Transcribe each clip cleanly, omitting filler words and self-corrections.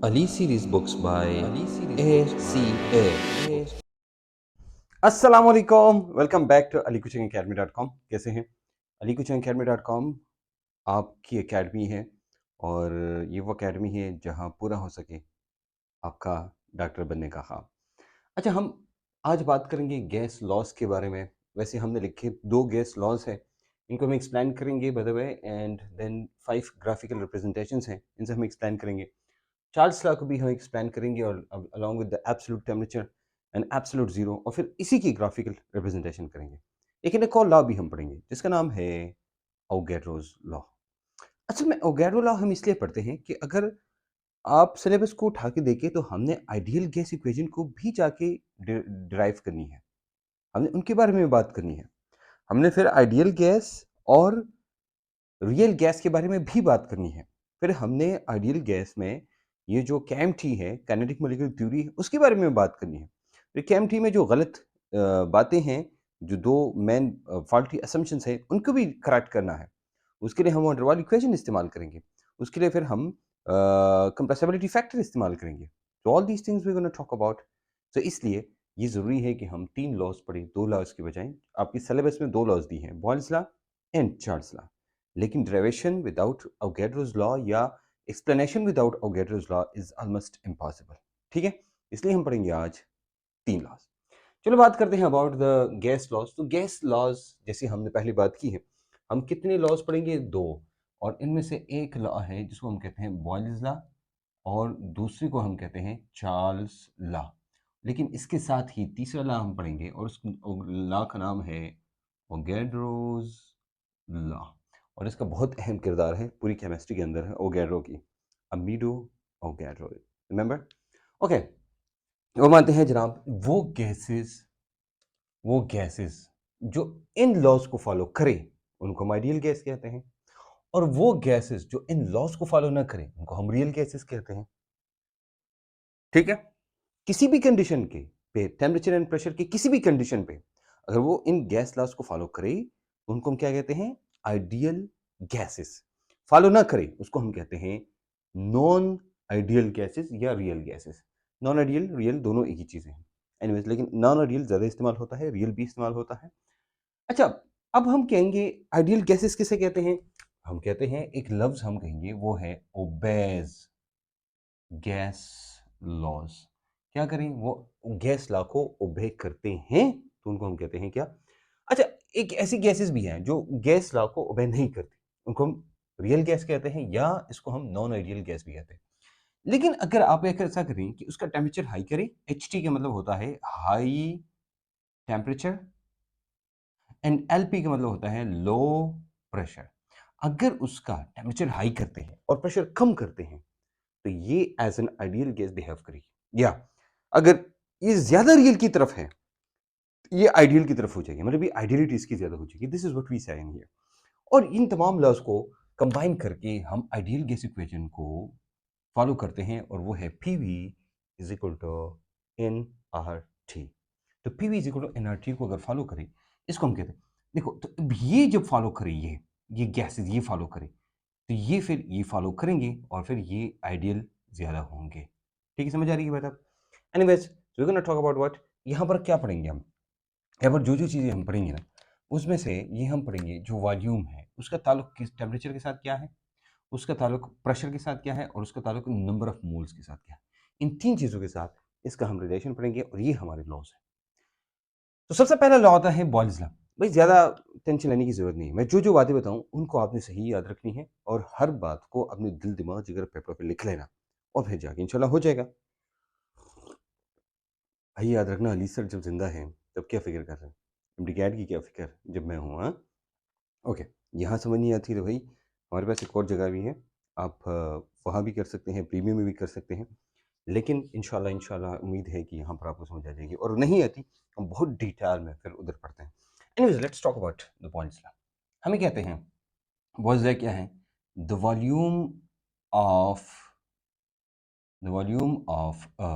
Ali series books by ACA. अस्सलाम वालेकुम, welcome back to alikuchingacademy.com। कैसे हैं? alikuchingacademy.com आपकी एकेडमी है और ये वो एकेडमी है जहां पूरा हो सके आपका डॉक्टर बनने का ख्वाब। अच्छा, हम आज बात करेंगे गैस लॉस के बारे में। वैसे हमने लिखे दो गैस लॉस हैं, इनको हम एक्सप्लेन करेंगे by the way, and then 5 graphical representations हैं, इनसे हम एक्सप्लेन करेंगे। चार्ल्स लॉ को भी हम एक्सप्लेन करेंगे और along with the absolute temperature and absolute zero, और फिर इसी की ग्राफिकल रिप्रेजेंटेशन करेंगे। लेकिन एक और लॉ भी हम पढ़ेंगे जिसका नाम है अवोगाड्रोस लॉ। असल में अवोगाड्रो लॉ हम इसलिए पढ़ते हैं कि अगर आप सिलेबस को उठा के देखें तो हमने आइडियल गैस इक्वेशन को भी जाके डिराइव करनी है, हमने उनके बारे में बात करनी है। हमने फिर आइडियल गैस और रियल गैस के बारे में भी बात करनी है। फिर हमने आइडियल गैस में ये जो कैम्टी है, काइनेटिक मॉलिक्यूलर थ्योरी, उसके बारे में बात करनी है। फिर कैम्टी में जो गलत बातें हैं, जो दो मेन फॉल्टी असम्पशंस हैं, उनको भी करेक्ट करना है। उसके लिए हम वंडर वाल इक्वेशन इस्तेमाल करेंगे। उसके लिए फिर हम कंप्रेसिबिलिटी फैक्टर इस्तेमाल करेंगे। तो all these things we gonna talk about. तो इसलिए ये ज़रूरी है कि हम 3 लॉज़ पढ़ें, 2 लॉज़ की बजाय। आपकी सिलेबस में 2 लॉज़ दी हैं, Boyle's law and Charles law. लेकिन डेरिवेशन विदाउट अवोगाड्रोस लॉ या explanation without Avogadro's law is almost impossible. ठीक है, इसलिए हम पढ़ेंगे आज 3 लॉज। चलो बात करते हैं अबाउट द गैस लॉज। तो गैस लॉज जैसे हमने पहले बात की है, हम कितने लॉज पढ़ेंगे? 2। और इनमें से एक लॉ है जिसको हम कहते हैं बॉयल्स लॉ, और दूसरे को हम कहते हैं चार्ल्स लॉ। लेकिन इसके साथ ही तीसरा लॉ हम पढ़ेंगे और उस लॉ का नाम है अवोगाड्रोस लॉ। और इसका बहुत अहम किरदार है पूरी केमिस्ट्री के अंदर है अवोगाड्रो की, अमीडो अवोगाड्रो। रिमेंबर? ओके, वो मानते हैं जनाब वो गैसेस जो इन लॉज को फॉलो करें उनको हम आइडियल गैस कहते हैं, और वो गैसेस जो इन लॉज को फॉलो ना करें उनको हम रियल गैसेस कहते हैं। ठीक है, किसी भी कंडीशन के पे, टेम्परेचर एंड प्रेशर के किसी भी कंडीशन पे, अगर वो इन गैस लॉज को फॉलो करे तो उनको हम क्या कहते हैं? Ideal gases. फॉलो ना करे उसको हम कहते हैं नॉन आइडियल गैसेस या real gases. Non ideal real दोनों एक ही चीजें हैं। एनीवेज, लेकिन नॉन आइडियल ज्यादा इस्तेमाल होता है, रियल भी इस्तेमाल होता है। अच्छा, अब हम कहेंगे आइडियल गैसेस किसे कहते हैं? हम कहते हैं, एक लफ्ज हम कहेंगे वो है ओबेज गैस लॉज। क्या करें? वो गैस लॉ को ओबे करते हैं तो उनको हम कहते हैं क्या? अच्छा, एक ऐसी गैसेस भी हैं जो गैस लॉ को ओबे नहीं करती, उनको हम रियल गैस कहते हैं, या इसको हम नॉन आइडियल गैस भी कहते हैं। लेकिन अगर आप एक ऐसा करें कि उसका टेम्परेचर हाई करें, एच टी का मतलब होता है high temperature, and L P का मतलब होता है लो प्रेशर। अगर उसका टेम्परेचर हाई करते हैं और प्रेशर कम करते हैं तो ये as an ideal gas behave करेगी। या अगर ये ज्यादा रियल की तरफ है, ये आइडियल की तरफ हो जाएगी, मतलब ये आइडियलिटी इसकी ज्यादा हो जाएगी। दिस इज व्हाट वी से इन हियर। और इन तमाम लॉज को कंबाइन करके हम आइडियल गैस इक्वेशन को फॉलो करते हैं, और वो है P V is equal to N R T. तो P V is equal to N R T को अगर फॉलो करें, इसको हम कहते हैं, देखो, तो अब ये जब फॉलो करे, ये गैसेज ये फॉलो करे, तो ये फिर ये फॉलो करेंगे और फिर ये आइडियल ज्यादा होंगे। ठीक है, समझ आ रही है बात आप? Anyways, we gonna talk about what. यहाँ पर क्या पढ़ेंगे हम? यहाँ पर जो जो चीज़ें हम पढ़ेंगे ना, उसमें से ये हम पढ़ेंगे जो वॉल्यूम है उसका ताल्लुक किस टेम्परेचर के साथ क्या है, उसका ताल्लुक प्रेशर के साथ क्या है, और उसका ताल्लुक नंबर ऑफ मोल्स के साथ क्या है। इन 3 चीज़ों के साथ इसका हम रिलेशन पढ़ेंगे, और ये हमारे लॉज है। तो सबसे पहला लॉ आता है बॉयल्स लॉ। भाई ज़्यादा टेंशन लेने की ज़रूरत नहीं है, मैं जो जो बातें बताऊँ उनको आपने सही याद रखनी है, और हर बात को अपने दिल दिमाग जिगर पेपर पे लिख लेना, और फिर जाके इंशाल्लाह हो जाएगा। भाई याद रखना, अली सर जब जिंदा है तब क्या फिक्र कर रहे हैं, इम्तिकाद की क्या फिक्र जब मैं हूँ। हाँ, ओके। यहाँ समझ नहीं आती तो भाई हमारे पास एक और जगह भी है, आप वहाँ भी कर सकते हैं, प्रीमियम में भी कर सकते हैं। लेकिन इंशाल्लाह इंशाल्लाह उम्मीद है कि यहाँ पर आपको समझ आ जाएगी, और नहीं आती हम बहुत डिटेल में फिर उधर पढ़ते हैं। Anyways, let's talk about the Boyle's law. हमें कहते हैं बॉयल्स लॉ क्या है? The volume of the volume of a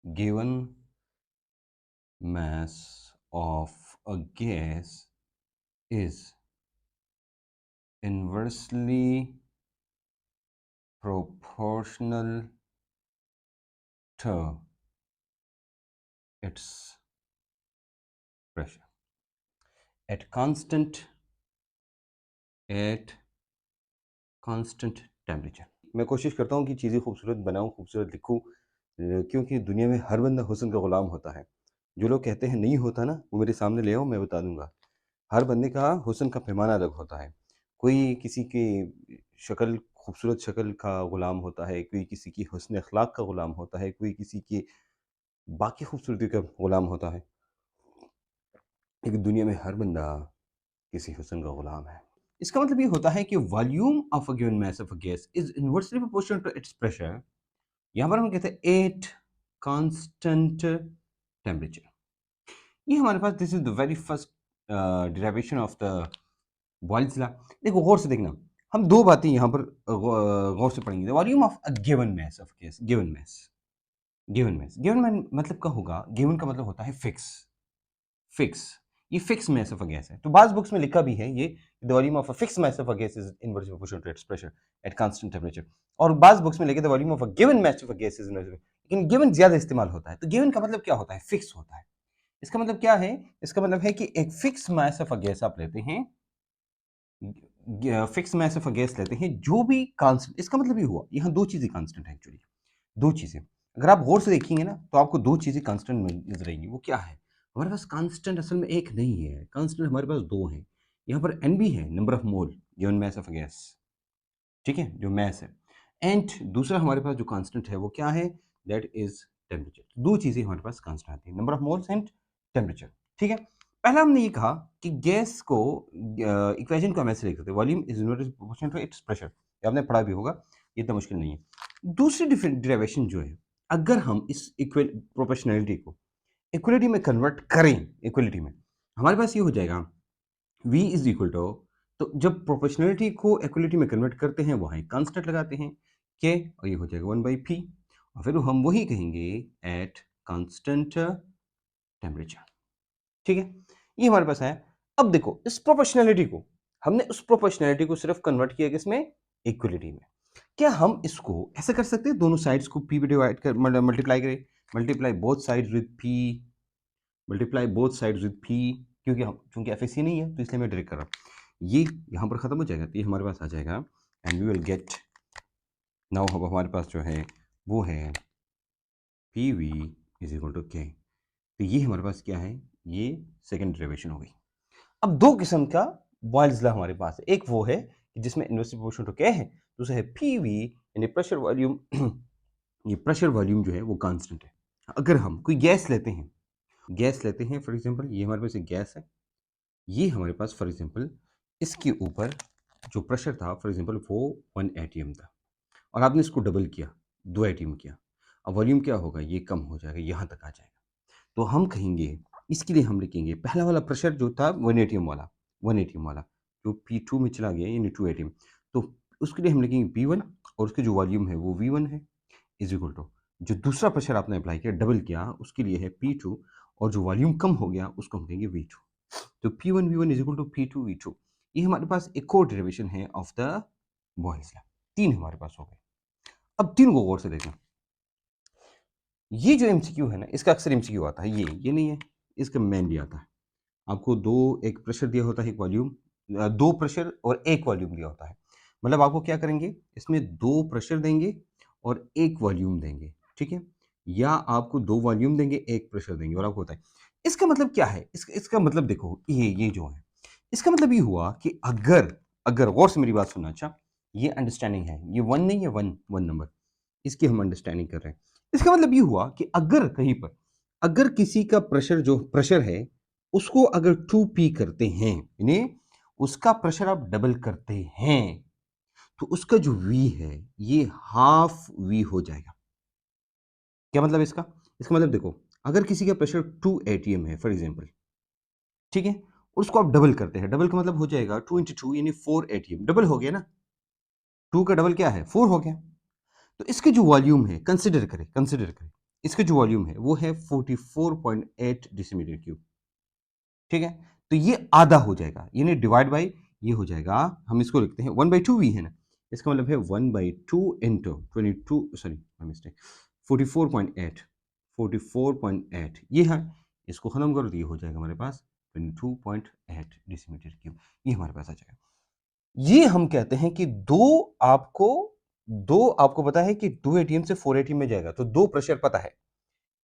given mass of a gas is inversely proportional to its pressure at constant temperature। मैं कोशिश करता हूँ कि चीज़ें खूबसूरत बनाऊँ, खूबसूरत लिखूँ, क्योंकि दुनिया में हर बंदा हुस्न का ग़ुलाम होता है। जो लोग कहते हैं नहीं होता ना, वो मेरे सामने ले आओ, मैं बता दूँगा। हर बंदे का हुस्न का पैमाना अलग होता है। कोई किसी की शक्ल, खूबसूरत शक्ल का ग़ुलाम होता है, कोई किसी की हुस्न अख़लाक़ का ग़ुलाम होता है, कोई किसी की बाकी खूबसूरती का ग़ुलाम होता है। लेकिन दुनिया में हर बंदा किसी हुस्न का ग़ुलाम है। इसका मतलब ये होता है कि volume of a given mass of a gas is inversely proportional to its pressure. यहाँ पर हम कहते हैं एट कांस्टेंट टेम्परेचर। ये हमारे पास this is the very first derivation of the Boyle's law. देखो गौर से देखना, हम दो बातें यहाँ पर गौर से पढ़ेंगे। Volume of a given mass of gas, given मतलब का होगा, गिवन का मतलब होता है फिक्स। फिक्स, ये fix mass of a gas है। तो बाज़ बुक्स में लिखा भी है ये, the volume of a fix mass of a gas is inversely proportional to its pressure at constant temperature. और बाज़ बुक्स में लिखे the volume of a given mass of a gas is inversely, लेकिन गिवन ज्यादा इस्तेमाल होता है। तो गिवन का मतलब क्या होता है? फिक्स होता है। इसका मतलब क्या है? इसका मतलब है कि एक fix mass of a gas आप लेते हैं, fix mass of a gas लेते हैं, जो भी कांस्टेंट, इसका मतलब ये हुआ यहाँ दो चीजें कांस्टेंट है एक्चुअली, दो चीजें। अगर आप गौर से देखेंगे ना तो आपको दो चीजें कांस्टेंट नजर आएंगी। वो क्या है? हमारे पास कांस्टेंट असल में एक नहीं है, कांस्टेंट हमारे पास दो हैं। यहाँ पर एन भी है, number of mole given mass of gas, ठीक है, जो मास है। एंड दूसरा हमारे पास जो कांस्टेंट है वो क्या है? That is temperature. दो चीजें हमारे पास कांस्टेंट आती है, number of moles and temperature, ठीक है। पहला हमने ये कहा कि गैस को इक्वेशन को हम ऐसे लिख सकते हैं, volume is inversely proportional to its pressure. ये आपने पढ़ा भी होगा, ये इतना मुश्किल नहीं है। दूसरी डिराइवेशन जो है, अगर हम इस प्रोपोर्शनैलिटी को इक्वलिटी में कन्वर्ट करें, इक्वलिटी में हमारे पास ये हो जाएगा v इज इक्वल टू, तो जब प्रोपोर्शनलिटी को इक्वलिटी में कन्वर्ट करते हैं वहाँ एक कांस्टेंट लगाते हैं के, और ये हो जाएगा 1/p, और फिर हम वही कहेंगे एट कांस्टेंट टेम्परेचर, ठीक है। ये हमारे पास है। अब देखो इस प्रोपोर्शनलिटी को, हमने उस प्रोपोर्शनलिटी को सिर्फ कन्वर्ट किया किसमें? इक्वलिटी में। क्या हम इसको ऐसे कर सकते हैं, दोनों साइड्स को p पे डिवाइड कर मल्टीप्लाई करें, multiply both sides with p, multiply both sides with p, क्योंकि हम चूंकि एफ नहीं है तो इसलिए मैं डायरेक्ट कर रहा हूँ। ये यहाँ पर खत्म हो जाएगा तो ये हमारे पास आ जाएगा, and we will get now, अब हमारे पास जो है वो है P V is equal to K. तो ये हमारे पास क्या है? ये सेकेंड डेरिवेशन हो गई। अब दो किस्म का बॉयल्स लॉ हमारे पास है। एक वो है कि जिसमें इनवर्सली प्रोपोर्शनल टू के है, दूसरा है पी वी, यानी प्रेशर वॉल्यूम। ये प्रेशर वॉल्यूम जो है वो कांस्टेंट है। अगर हम कोई गैस लेते हैं, गैस लेते हैं फॉर एग्जांपल, ये हमारे पास एक गैस है, ये हमारे पास फॉर एग्जांपल इसके ऊपर जो प्रेशर था फॉर एग्जांपल वो 1 एटीएम था, और आपने इसको डबल किया, 2 एटीएम किया। अब वॉल्यूम क्या होगा? ये कम हो जाएगा, यहाँ तक आ जाएगा। तो हम कहेंगे, इसके लिए हम लिखेंगे पहला वाला प्रेशर जो था 1 एटीएम वाला, 1 एटीएम वाला जो P2 में चला गया, यानी 2 एटीएम, तो उसके लिए हम लिखेंगे P1, और उसकी जो वॉल्यूम है वो V1 है, इज इक्वल टू जो दूसरा प्रेशर आपने अप्लाई किया, डबल किया, उसके लिए है P2, और जो वॉल्यूम कम हो गया उसको हम कहेंगे V2। तो P1 V1 is equal to P2 V2। ये हमारे पास एक और डेरिवेशन है ऑफ द बॉयल्स लॉ। तीन हमारे पास हो गए। अब तीन को गौर से देखना। ये जो एमसीक्यू है ना, इसका अक्सर एमसीक्यू आता है, ये नहीं है, इसका मेनली आता है। आपको दो, एक प्रेशर दिया होता है, एक वॉल्यूम, दो प्रेशर और एक वॉल्यूम दिया होता है। मतलब आपको क्या करेंगे, इसमें दो प्रेशर देंगे और एक वॉल्यूम देंगे, ठीक है, या आपको दो वॉल्यूम देंगे, एक प्रेशर देंगे, और आपको होता है। इसका मतलब क्या है? इसका मतलब देखो, ये जो है, इसका मतलब ये हुआ कि अगर अगर गौर से मेरी बात सुनना, अच्छा, ये अंडरस्टैंडिंग है, ये वन नहीं है, वन नंबर, इसकी हम अंडरस्टैंडिंग कर रहे हैं। इसका मतलब ये हुआ कि अगर कहीं पर, अगर किसी का प्रेशर, जो प्रेशर है उसको अगर 2p करते हैं, यानी उसका प्रेशर आप डबल करते हैं, तो उसका जो v है ये हाफ v हो जाएगा। क्या मतलब इसका? इसका मतलब देखो, अगर किसी का प्रेशर 2 atm है फॉर एग्जांपल, ठीक है, और उसको आप डबल करते हैं, डबल का मतलब हो जाएगा 2 इंटू 2 यानी 4 atm, डबल हो गया ना, 2 का डबल क्या है? 4 हो गया। तो इसके जो वॉल्यूम है, कंसिडर करें, इसके जो वॉल्यूम है वो है 44.8 डेसीमीटर क्यूब, ठीक है। तो ये आधा हो जाएगा, यानी डिवाइड बाय ये हो जाएगा, हम इसको लिखते हैं 1/2 v है ना, इसका मतलब है 1/2 इंटू 22, सॉरी मिस्टेक, 44.8, 44.8 ये है। इसको खत्म करो तो ये हो जाएगा हमारे पास 22.8 डेसीमीटर क्यूब, ये हमारे पास आ जाएगा। ये हम कहते हैं कि दो आपको पता है कि 2 एटीएम से 4 एटीएम में जाएगा, तो 2 प्रेशर पता है,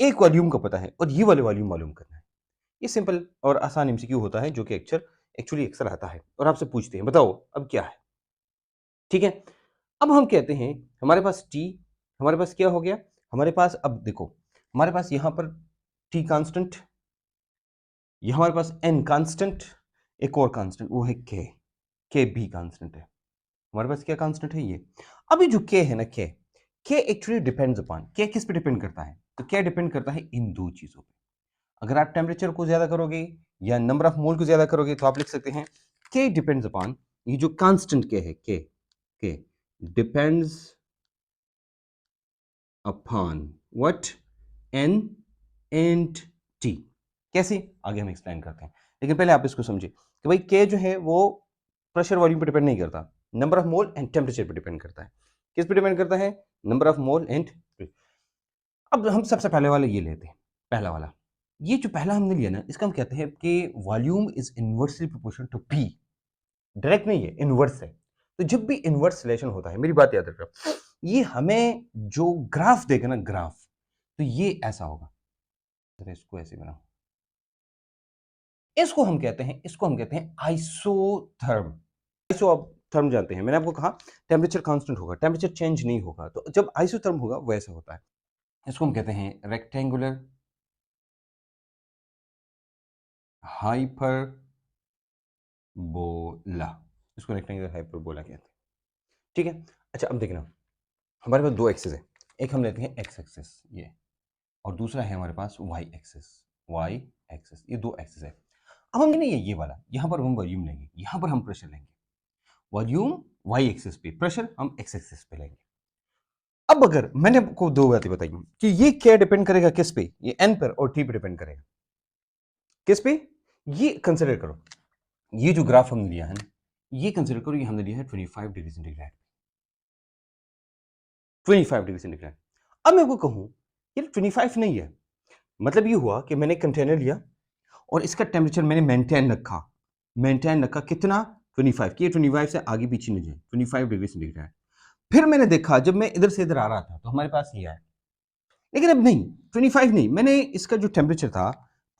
एक वॉल्यूम का पता है, और ये वाले वॉल्यूम मालूम करना है। ये सिंपल और आसान एमसीक्यू होता है जो कि एक्चुअली अक्सर आता है और आपसे पूछते हैं बताओ अब क्या है। ठीक है, अब हम कहते हैं हमारे पास टी, हमारे पास क्या हो गया, हमारे पास अब देखो, हमारे पास यहां पर टी कांस्टेंट, यहां हमारे पास एन कांस्टेंट, एक और कांस्टेंट वो है के भी कांस्टेंट है। हमारे पास क्या कांस्टेंट है ये। अभी जो के है ना, के एक्चुअली डिपेंड्स अपॉन, के किस पे डिपेंड करता है, तो क्या डिपेंड करता है इन दो चीजों पे। अगर आप टेम्परेचर को ज्यादा करोगे या नंबर ऑफ मोल को ज्यादा करोगे तो आप लिख सकते हैं के डिपेंड्स अपॉन, ये जो कांस्टेंट के है, K depends upon what, n and T. कैसे, आगे हम एक्सप्लेन करते हैं, लेकिन पहले आप इसको समझिए कि भाई के जो है वो प्रेशर वॉल्यूम पे डिपेंड नहीं करता, number of mole and temperature पे डिपेंड करता है। किस पे डिपेंड करता है, नंबर ऑफ मोल एंड। अब हम सबसे पहले वाला ये लेते हैं, पहला वाला, ये जो पहला हमने लिया ना, इसका हम कहते हैं कि volume is inversely proportional to P. Direct नहीं है, इनवर्स है। तो जब भी इनवर्स रिलेशन होता है, मेरी बात याद रखना, ये हमें जो ग्राफ देगा ना, ग्राफ, तो ये ऐसा होगा, इसको ऐसे बनाओ, इसको हम कहते हैं आइसोथर्म। आइसो आप थर्म जानते हैं, मैंने आपको कहा टेम्परेचर कांस्टेंट होगा, टेम्परेचर चेंज नहीं होगा, तो जब आइसोथर्म होगा वैसा होता है। इसको हम कहते हैं रेक्टेंगुलर हाइपरबोला, इसको रेक्टेंगुलर हाइपरबोला कहते हैं। ठीक है, अच्छा अब देखना, हमारे पास दो एक्सिस है, एक हम लेते हैं एक्स एक्सिस ये, और दूसरा है हमारे पास वाई एक्सिस, ये दो एक्सिस है। अब हम लेंगे ये वाला, यहां पर हम वॉल्यूम लेंगे, यहां पर हम प्रेशर लेंगे, वॉल्यूम वाई एक्सिस पे, प्रेशर हम एक्स एक्सिस पे लेंगे। अब अगर मैंने आपको दो बातें बताई कि ये क्या डिपेंड करेगा किस पे, ये एन पर और टी पे डिपेंड करेगा, किस पे, ये कंसिडर करो, ये जो ग्राफ हमने लिया है ना, ये कंसिडर करो, ये हमने लिया है 25 डिग्री सेंटीग्रेड, 25 डिग्री सेंटीग्रेड। अब मैं आपको कहूं ये 25 नहीं है, मतलब ये हुआ कि मैंने कंटेनर लिया और इसका टेम्परेचर मैंने मेंटेन रखा कितना, 25, कि 25 से आगे पीछे नहीं जाए, 25 डिग्री सेंटीग्रेड। फिर मैंने देखा जब मैं इधर से इधर आ रहा था तो हमारे पास ये है, लेकिन अब नहीं 25 नहीं, मैंने इसका जो टेम्परेचर था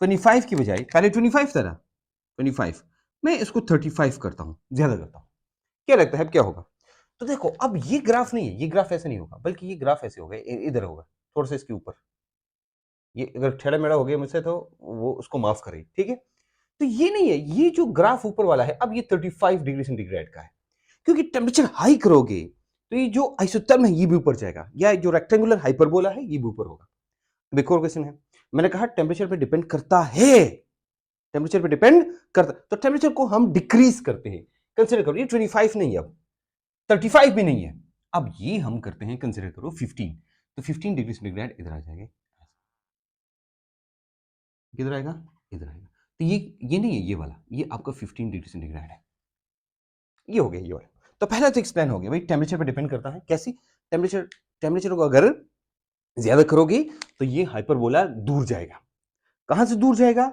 25 की बजाय, पहले 25 था ना, 25 मैं इसको 35 करता हूं, ज्यादा करता हूं, क्या लगता है अब क्या होगा। तो देखो अब ये ग्राफ नहीं है, ये ग्राफ ऐसे नहीं होगा, बल्कि ये ग्राफ ऐसे होगा, इधर होगा, थोड़ा सा इसके ऊपर, ये अगर टेढ़ा मेढ़ा हो गया मुझसे तो वो उसको माफ करे, ठीक है। तो ये नहीं है, ये जो ग्राफ ऊपर वाला है अब ये 35 डिग्री सेंटीग्रेड का है, क्योंकि टेम्परेचर हाई करोगे तो ये जो आइसोथर्म है ये भी ऊपर जाएगा, या जो रेक्टेंगुलर हाइपरबोला है ये भी ऊपर होगा। एक और क्वेश्चन है, मैंने कहा टेम्परेचर पे डिपेंड करता है, टेम्परेचर पे डिपेंड करता, तो टेम्परेचर को हम डिक्रीज करते हैं, कंसिडर करो ये 25 नहीं है, अब 35 भी नहीं है, अब ये हम करते हैं कंसिडर करो 15, तो 15 डिग्री सेंटीग्रेड इधर आ जाएंगे, किधर आएगा, इधर आएगा, तो ये नहीं है, ये वाला, ये आपका 15 डिग्री सेंटीग्रेड है, ये हो गया ये वाला। तो पहला तो एक्सप्लेन हो गया भाई, टेम्परेचर पे डिपेंड करता है, कैसी, टेम्परेचर को अगर ज्यादा करोगे तो ये हाइपरबोला दूर जाएगा, कहां से दूर जाएगा,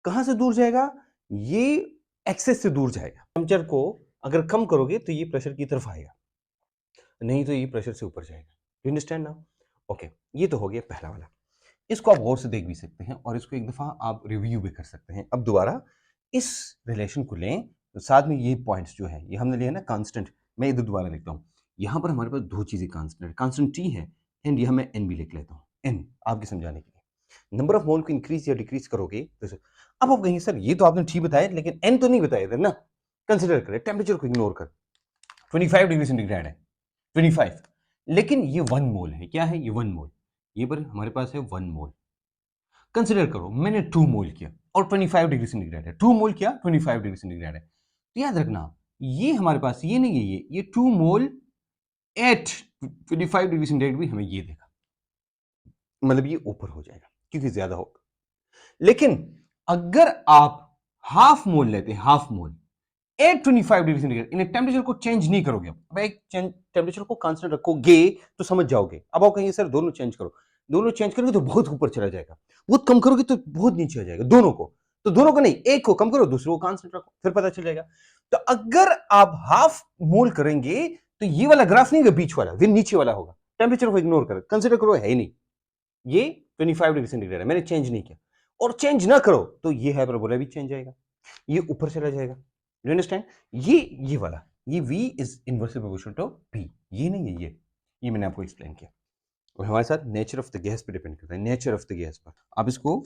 कहां से दूर जाएगा, ये एक्सेस से दूर जाएगा। टेम्परेचर को अगर कम करोगे तो ये प्रेशर की तरफ आएगा, नहीं तो ये प्रेशर से ऊपर जाएगा, यू अंडरस्टैंड नाउ। ओके, ये तो हो गया पहला वाला, इसको आप गौर से देख भी सकते हैं और इसको एक दफा आप रिव्यू भी कर सकते हैं। अब दोबारा इस रिलेशन को लें, तो साथ में ये पॉइंट्स जो है ये हमने लिया ना कांस्टेंट, मैं इधर दोबारा लिखता हूँ, यहाँ पर हमारे पास दो चीजें कांस्टेंट है, कांस्टेंट टी है एंड यहाँ मैं एन भी लिख लेता हूँ, एन आपके समझाने के लिए। नंबर ऑफ मोल को इंक्रीज या डिक्रीज करोगे तो अब आप कहेंगे सर ये तो आपने टी बताया लेकिन एन तो नहीं बताया इधर ना, कंसिडर करें टेम्परेचर को इग्नोर कर, 25 डिग्री सेंटीग्रेड है, 25, लेकिन ये 1 मोल है, क्या है ये 1 मोल, ये पर हमारे पास है 1 मोल, कंसिडर करो मैंने 2 मोल किया और 25 डिग्री सेंटीग्रेड है, 2 मोल किया 25 डिग्री सेंटीग्रेड है, तो याद रखना ये हमारे पास ये नहीं है, ये 2 मोल एट 25 डिग्री सेंटीग्रेड भी हमें ये देगा, मतलब ये ऊपर हो जाएगा क्योंकि ज्यादा होगा। लेकिन अगर आप हाफ मोल लेते हैं, half mole at 25 degree centigrade इन टेम्परेचर को चेंज नहीं करोगे। अब एक टेम्परेचर को कांस्टेंट रखोगे तो समझ जाओगे। अब आप कहेंगे सर दोनों चेंज करो, दोनों चेंज करोगे तो बहुत ऊपर चला जाएगा, बहुत कम करोगे तो बहुत नीचे आ जाएगा। दोनों को, तो दोनों को नहीं, एक को कम करो, दूसरे को कांस्टेंट रखो, फिर पता चल जाएगा। तो अगर आप हाफ मोल करेंगे तो ये वाला ग्राफ नहीं होगा, बीच वाला फिर नीचे वाला होगा। टेम्परेचर को इग्नोर करो, कंसिडर करो है ही नहीं, ये 25 डिग्री सेंटीग्रेड है, मैंने चेंज नहीं किया। और चेंज ना करो तो ये हाइपरबोला भी चेंज जाएगा, ये ऊपर चला जाएगा। You understand? ये वाला, ये v is inversely proportional to p, ये नहीं है, ये मैंने आपको एक्सप्लेन किया। और हमारे साथ नेचर ऑफ द गैस पे डिपेंड करता है, नेचर ऑफ द गैस पर। आप इसको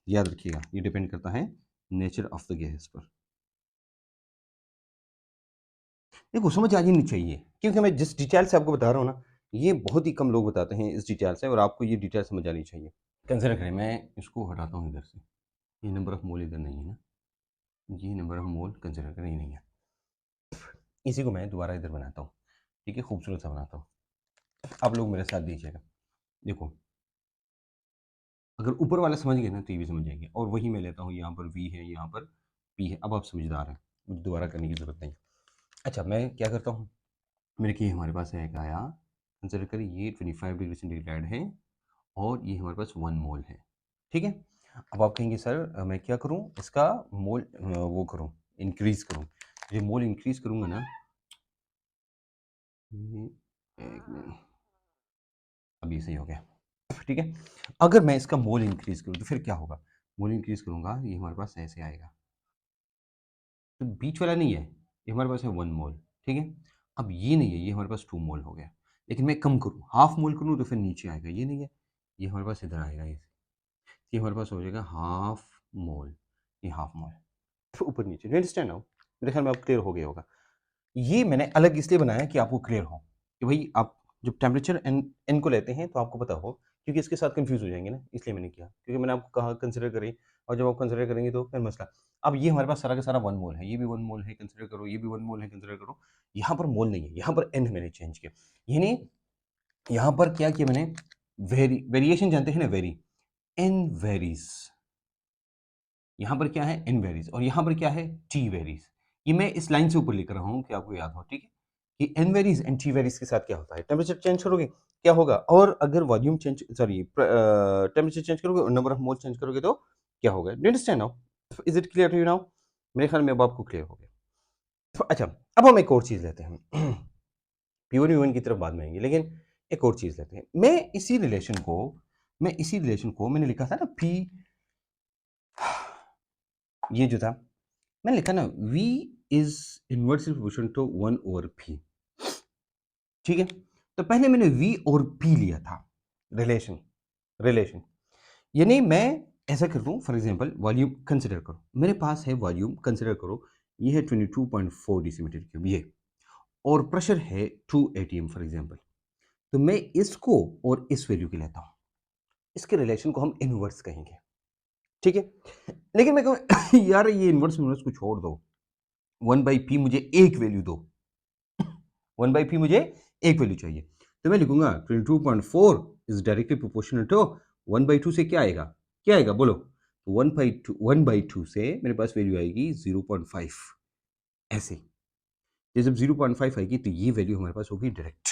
याद रखिएगा, ये डिपेंड करता है नेचर ऑफ द गैस पर। देखो समझ आ जानी चाहिए, क्योंकि मैं जिस डिटेल से आपको बता रहा हूँ ना, ये बहुत ही कम लोग बताते हैं इस डिटेल से, और आपको ये डिटेल समझ आनी चाहिए। कंसिडर करें, मैं इसको हटाता हूँ इधर से, ये नंबर ऑफ मोल इधर नहीं है ना, ये नंबर ऑफ मोल कंसिडर करें नहीं है, इसी को मैं दोबारा इधर बनाता हूँ, ठीक है, खूबसूरत सा बनाता हूँ। आप लोग मेरे साथ दीजिएगा। देखो अगर ऊपर वाला समझ गए ना तो ये भी समझ जाएंगे, और वही मैं लेता हूँ, यहाँ पर v है, यहाँ पर p है। अब आप समझदार हैं, मुझे दोबारा करने की ज़रूरत नहीं। अच्छा मैं क्या करता हूँ, मेरे की हमारे पास है एक आया, कंसिडर करिए ये 25 डिग्री सेंटीग्रेड है और ये हमारे पास 1 मोल है, ठीक है। अब आप कहेंगे सर मैं क्या करूँ, इसका मोल वो करूँ, इंक्रीज करूँ। जो मोल इंक्रीज करूँगा ना, एक मिनट, अभी सही हो गया, ठीक है। अगर मैं इसका मोल इंक्रीज करूँ तो फिर क्या होगा, मोल इंक्रीज करूँगा, ये हमारे पास ऐसे आएगा, तो बीच वाला नहीं है, ये हमारे पास है 1 मोल, ठीक है। अब ये नहीं है, ये हमारे पास 2 मोल हो गया, लेकिन मैं कम करूँ, हाफ मोल करूँ तो फिर नीचे आएगा, ये नहीं है, ये हमारे पास इधर आएगा, ये हमारे पास हो जाएगा हाफ मोल, ये हाफ मोल, फिर ऊपर नीचे। Understand now? मेरे ख्याल में आप क्लियर हो गया होगा। ये मैंने अलग इसलिए बनाया कि आपको क्लियर हो कि भाई आप जब टेम्परेचर एन को लेते हैं तो आपको पता हो, क्योंकि इसके साथ कंफ्यूज हो जाएंगे ना, इसलिए मैंने किया, क्योंकि मैंने आपको कहा कंसिडर करें, और जब आप कंसिडर करेंगे तो फिर मसला। अब ये हमारे पास सारा का सारा 1 मोल है, ये भी 1 मोल है, कंसिडर करो, ये भी 1 मोल है, कंसिडर करो। यहाँ पर मोल नहीं है, यहाँ पर एन मैंने चेंज किया, यानी यहाँ पर क्या किया मैंने, वेरिएशन जानते हैं ना, एन वेरीज, यहाँ पर क्या है एन वेरीज, और यहाँ पर क्या है टी वेरीज। ये मैं इस लाइन से ऊपर लिख रहा हूँ कि आपको याद हो, ठीक है, कि n varies and T varies के साथ क्या होता है, टेम्परेचर चेंज करोगे क्या होगा, और अगर volume change, sorry temperature change करोगे और नंबर ऑफ मोल चेंज करोगे तो क्या होगा। Do understand now? Is it clear to you now? मेरे ख्याल में अब आपको क्लियर हो गया। तो अच्छा अब हम एक और चीज लेते हैं, प्योर यूएन की तरफ बाद में आएंगे, लेकिन एक और चीज लेते हैं। मैं इसी रिलेशन को मैंने लिखा था ना, पी, ये जो था मैंने लिखा ना, v is inversely proportional to 1 over p, ठीक है। तो पहले मैंने v और p लिया था, रिलेशन यानी मैं ऐसा कर दूं, फॉर एग्जांपल वॉल्यूम कंसिडर करो, मेरे पास है वॉल्यूम, कंसिडर करो ये है 22.4 डेसीमीटर क्यूब ये, और प्रेशर है 2 atm फॉर एग्जांपल। तो मैं इसको और इस वैल्यू की लेता हूं, इसके रिलेशन को हम इनवर्स कहेंगे, ठीक है। लेकिन मैं कहूँ यार ये इनवर्स इनवर्स को छोड़ दो, 1/p मुझे एक वैल्यू दो, 1/p मुझे एक वैल्यू चाहिए, तो मैं लिखूंगा 22.4 इज डायरेक्टली प्रोपोर्शनल टू 1/2 से क्या आएगा बोलो, 1/2 से मेरे पास वैल्यू आएगी 0.5, ऐसे। ये जब 0.5 आएगी तो ये वैल्यू हमारे पास होगी डायरेक्ट,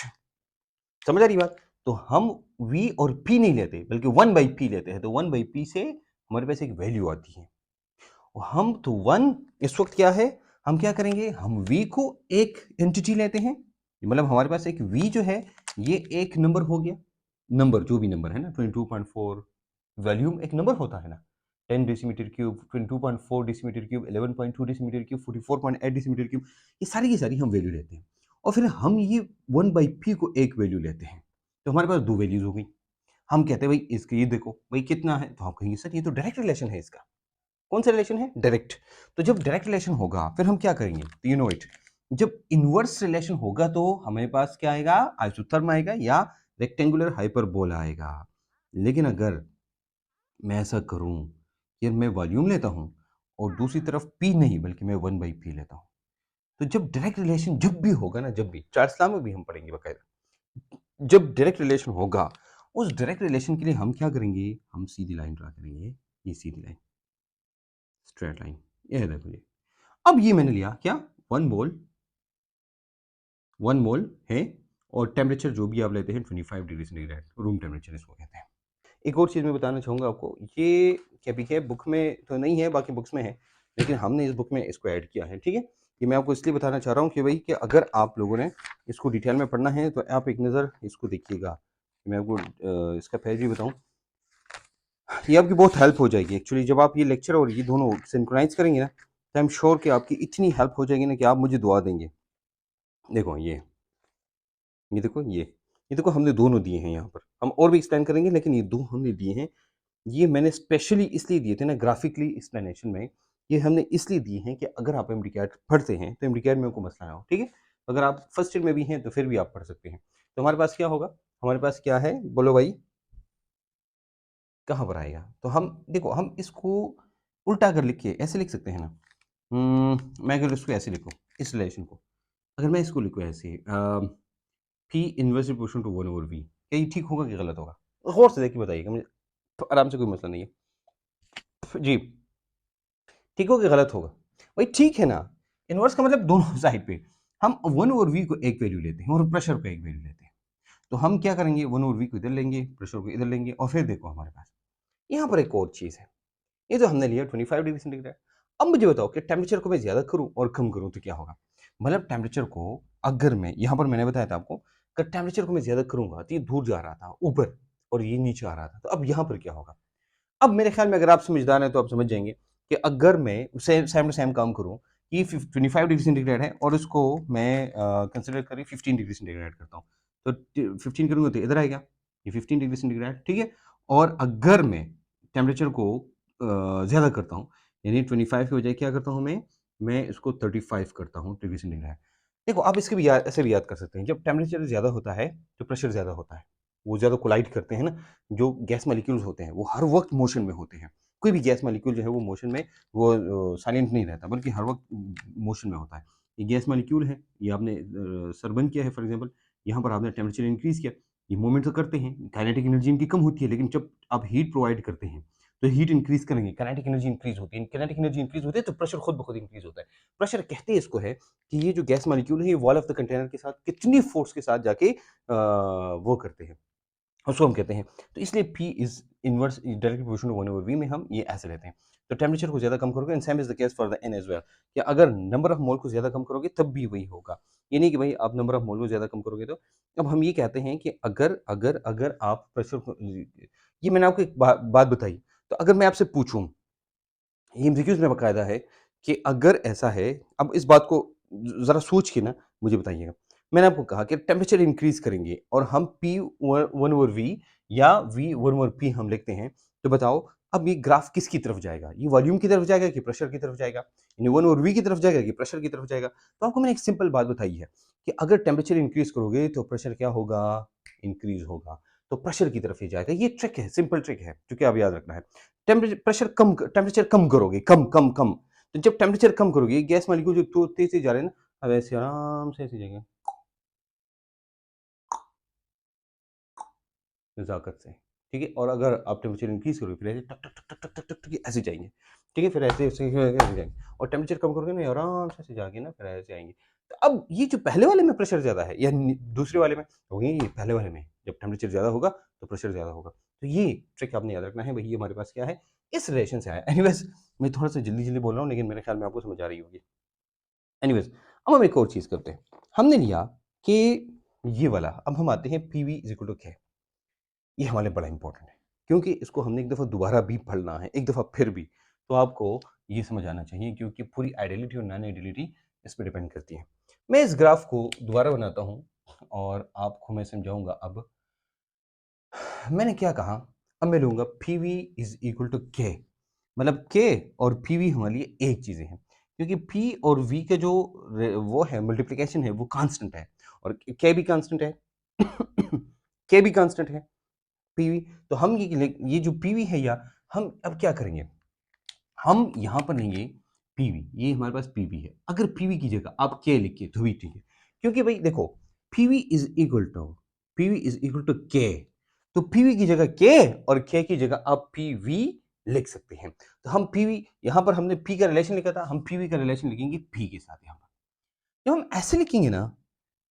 समझ आ रही बात? तो हम v और p नहीं लेते बल्कि 1/p लेते हैं, तो 1/p से हमारे पास एक वैल्यू आती है, और हम तो 1 इस वक्त क्या है, हम क्या करेंगे, हम v को एक एंटिटी लेते हैं, मतलब हमारे पास एक v जो है ये एक नंबर हो गया, नंबर जो भी नंबर है ना, 22.4 वॉल्यूम एक नंबर होता है ना, 10 decimetre cube, 22.4 decimetre cube, 11.2 decimetre cube, 44.8 decimetre cube, ये सारी की सारी हम वैल्यू लेते हैं, और फिर हम ये 1/p को एक वैल्यू लेते हैं, तो हमारे पास दो वैल्यूज हो गई। हम कहते हैं भाई इसके ये देखो भाई कितना है, तो आप कहेंगे सर ये तो डायरेक्ट रिलेशन है इसका। कौन सा रिलेशन है, डायरेक्ट। तो जब डायरेक्ट रिलेशन होगा फिर हम क्या करेंगे, तो यू नो इट, जब इनवर्स रिलेशन होगा तो हमारे पास क्या आएगा, आइसोथर्म आएगा या रेक्टेंगुलर हाइपरबोला आएगा। लेकिन अगर मैं ऐसा करूं कि मैं वॉल्यूम लेता हूं और दूसरी तरफ p नहीं बल्कि मैं 1/p लेता हूं, तो जब डायरेक्ट रिलेशन जब भी होगा ना, जब भी चार्ल्स लॉ में भी हम पढ़ेंगे बकायदा, जब डायरेक्ट रिलेशन होगा उस डायरेक्ट रिलेशन के लिए हम क्या करेंगे, हम सीधी लाइन ड्रा करेंगे, ये सीधी लाइन, स्ट्रेट लाइन, ये है देखो ये। अब ये मैंने लिया क्या, 1 मोल है और टेम्परेचर जो भी आप लेते हैं 25 डिग्री सेंटीग्रेड, रूम टेम्परेचर इसको कहते हैं। एक और चीज़ मैं बताना चाहूँगा आपको, ये क्या भी है, बुक में तो नहीं है, बाकी बुक्स में है, लेकिन हमने इस बुक में इसको ऐड किया है, ठीक है? ये मैं आपको इसलिए बताना चाह रहा हूँ कि भई कि अगर आप लोगों ने इसको डिटेल में पढ़ना है, तो आप एक नज़र इसको देखिएगा। मैं आपको इसका पेज भी बताऊँ, ये आपकी बहुत हेल्प हो जाएगी एक्चुअली। जब आप ये लेक्चर और ये दोनों सिंक्रोनाइज़ करेंगे ना, तो आई एम श्योर कि आपकी इतनी हेल्प हो जाएगी ना कि आप मुझे दुआ देंगे। देखो ये देखो ये देखो हमने दोनों दिए हैं यहाँ पर। हम और भी एक्सप्लेन करेंगे, लेकिन ये 2 हमने दिए हैं। ये मैंने स्पेशली इसलिए दिए थे ना ग्राफिकली एक्सप्लेनेशन में, ये हमने इसलिए दिए हैं कि अगर आप एमडी-कैट पढ़ते हैं, तो एमडी-कैट में कोई मसला ना हो, ठीक है? अगर आप फर्स्ट ईयर में भी हैं, तो फिर भी आप पढ़ सकते हैं। तो हमारे पास क्या होगा? हमारे पास क्या है? बोलो भाई, कहाँ पर आएगा? तो हम देखो, हम इसको उल्टा अगर लिखिए, ऐसे लिख सकते हैं ना। मैं अगर इसको ऐसे लिखूँ, इस रिलेशन को, अगर मैं इसको लिखूँ ऐसे P inverse proportional to 1 over V, क्या ये ठीक होगा कि गलत होगा? गौर से देख के बताइएगा मुझे, आराम से, कोई मसला नहीं है। जी, ठीक होगा कि गलत होगा? भाई ठीक है ना, इनवर्स का मतलब दोनों साइड पे हम 1 ओवर V को एक वैल्यू लेते हैं और प्रेशर को एक वैल्यू लेते हैं। तो हम क्या करेंगे, 1 ओवर V को इधर लेंगे, प्रेशर को इधर लेंगे, और फिर देखो हमारे पास यहाँ पर एक और चीज़ है। ये जो हमने लिया 25 डिग्री सेंटीग्रेड। अब मुझे बताओ कि टेम्परेचर को मैं ज़्यादा करूँ और कम करूँ तो क्या होगा? मतलब टेम्परेचर को अगर मैं यहाँ पर, मैंने बताया था आपको कि टेम्परेचर को मैं ज़्यादा करूँगा तो ये दूर जा रहा था ऊपर, और ये नीचे आ रहा था। तो अब यहाँ पर क्या होगा? अब मेरे ख्याल में अगर आप समझदार हैं तो आप समझ जाएँगे कि अगर मैं सेम टू सेम काम करूँ, ये 25 डिग्री सेंटीग्रेड है और इसको मैं कंसीडर करें 15 डिग्री सेंटीग्रेड करता हूँ। तो 15 करूँगा तो इधर आएगा, ये 15 डिग्री सेंटीग्रेड, ठीक है? और अगर मैं टेम्परेचर को ज़्यादा करता हूँ, यानी 25 की बजाय क्या करता हूँ मैं इसको 35 करता हूँ डिग्री सेंटीग्रेड। देखो, आप इसके भी याद, ऐसे भी याद कर सकते हैं, जब टेम्परेचर ज़्यादा होता है, तो प्रेशर ज़्यादा होता है। वो ज़्यादा कोलाइड करते हैं ना, जो गैस मॉलिक्यूल्स होते हैं, वो हर वक़्त मोशन में होते हैं। कोई भी गैस मॉलिक्यूल जो है वो मोशन में, वो साइलेंट नहीं रहता, बल्कि हर वक़्त मोशन में होता है। ये गैस मॉलिक्यूल है, ये आपने सरबन किया है फॉर एग्ज़ाम्पल, यहाँ पर आपने टेम्परेचर इंक्रीज़ किया, ये मूवमेंट तो करते हैं, काइनेटिक एनर्जी इनकी कम होती है, लेकिन जब आप हीट प्रोवाइड करते हैं, तो हीट इंक्रीज़ करेंगे, काइनेटिक एनर्जी इंक्रीज़ होती है। काइनेटिक एनर्जी इंक्रीज़ होती है, तो प्रेशर खुद ब खुद इंक्रीज़ होता है। प्रेशर कहते हैं इसको है कि ये जो गैस मॉलिक्यूल है, ये वॉल ऑफ द कंटेनर के साथ कितनी फ़ोर्स के साथ जाके वो करते हैं, उसको हम कहते हैं। तो इसलिए P is inverse directly proportional to 1 over V में हम ये ऐसे लेते हैं। तो टेम्परेचर को ज़्यादा कम करोगे, and same is the case for the N as well, कि अगर नंबर ऑफ मोल को ज़्यादा कम करोगे तब भी वही होगा। ये नहीं कि भई आप नंबर ऑफ मोल को ज़्यादा कम करोगे तो। अब हम ये कहते हैं कि अगर अगर अगर आप प्रेशर को, ये मैंने आपको एक बात बताई। तो अगर मैं आपसे पूछूँ, ये एमसीक्यूज़ में बाकायदा है कि अगर ऐसा है, अब इस बात को ज़रा सोच के ना मुझे बताइएगा। मैंने आपको कहा कि टेम्परेचर इंक्रीज़ करेंगे और हम P 1 ओवर V या V 1 ओवर P हम लिखते हैं, तो बताओ अब ये ग्राफ किसकी तरफ जाएगा? ये वॉल्यूम की तरफ जाएगा कि प्रेशर की तरफ जाएगा? यानी 1 ओवर V की तरफ जाएगा कि प्रेशर की तरफ जाएगा? तो आपको मैंने एक सिंपल बात बताई है कि अगर टेम्परेचर इंक्रीज़ करोगे तो प्रेशर क्या होगा? इंक्रीज़ होगा। तो प्रेशर की तरफ ही जाएगा। ये ट्रिक है, सिंपल ट्रिक है, जो कि आप याद रखना है। टेम्परेचर कम करोगे, कम। तो जब टेम्परेचर कम करोगे, गैस मॉलिक्यूल जो तो तेज़ से जा रहे हैं ना, अब ऐसे आराम से ऐसे जाएँगे, नज़ाकत से, ठीक है? और अगर आप टेम्परेचर इंक्रीज़ करोगे, फिर ऐसे टक, टक, टक, टक, टक, टक, टक ऐसे जाएँगे, ठीक है? फिर ऐसे जाएँगे, और टेम्परेचर कम करोगे ना, आराम से ऐसे जाके ना फिर ऐसे आएँगे। तो अब ये जो पहले वाले में प्रेशर ज़्यादा है या दूसरे वाले में, तो ये पहले वाले में जब टेम्परेचर ज़्यादा होगा, तो प्रेशर ज़्यादा होगा। तो ये ट्रिक आपने याद रखना है, भई ये हमारे पास क्या है, इस रिलेशन से आया है। एनीवेज़, मैं थोड़ा-सा जल्दी-जल्दी बोल रहा हूँ, लेकिन मेरे ख्याल में आपको समझ आ रही होगी। एनीवेज़, अब हम एक और चीज़ करते हैं। हमने लिया कि ये वाला, अब हम आते हैं पीवी इज़ इक्वल टू क्या है। ये हमारे लिए बड़ा इम्पोर्टेंट है, क्योंकि इसको हमने एक दफ़ा दोबारा भी पढ़ना है, एक दफ़ा फिर भी। तो आपको ये समझ आना चाहिए, क्योंकि पूरी आइडियलिटी और नॉन आइडियलिटी इस पे डिपेंड करती है। मैं इस ग्राफ को दोबारा बनाता हूँ और आपको मैं समझाऊँगा अब। मैंने क्या कहा, अब मैं लूँगा पीवी इज़ इक्वल टू के, मतलब के और पीवी हमारे लिए एक चीज़ें हैं, क्योंकि पी और वी का जो वो है मल्टीप्लिकेशन है, वो कांस्टेंट है, और के भी कांस्टेंट है। के भी कांस्टेंट है, पीवी। तो हम ये जो पीवी है, या हम अब क्या करेंगे, हम यहाँ पर लेंगे पीवी, ये हमारे पास पीवी है। अगर पीवी की जगह आप के लिखिए तो भी ठीक है, क्योंकि भाई देखो, PV is equal to K, तो पीवी की जगह के और के की जगह आप पीवी लिख सकते हैं। तो हम पीवी, यहाँ पर हमने पी का रिलेशन लिखा था, हम पीवी का रिलेशन लिखेंगे पी के साथ यहाँ पर। जब हम ऐसे लिखेंगे ना,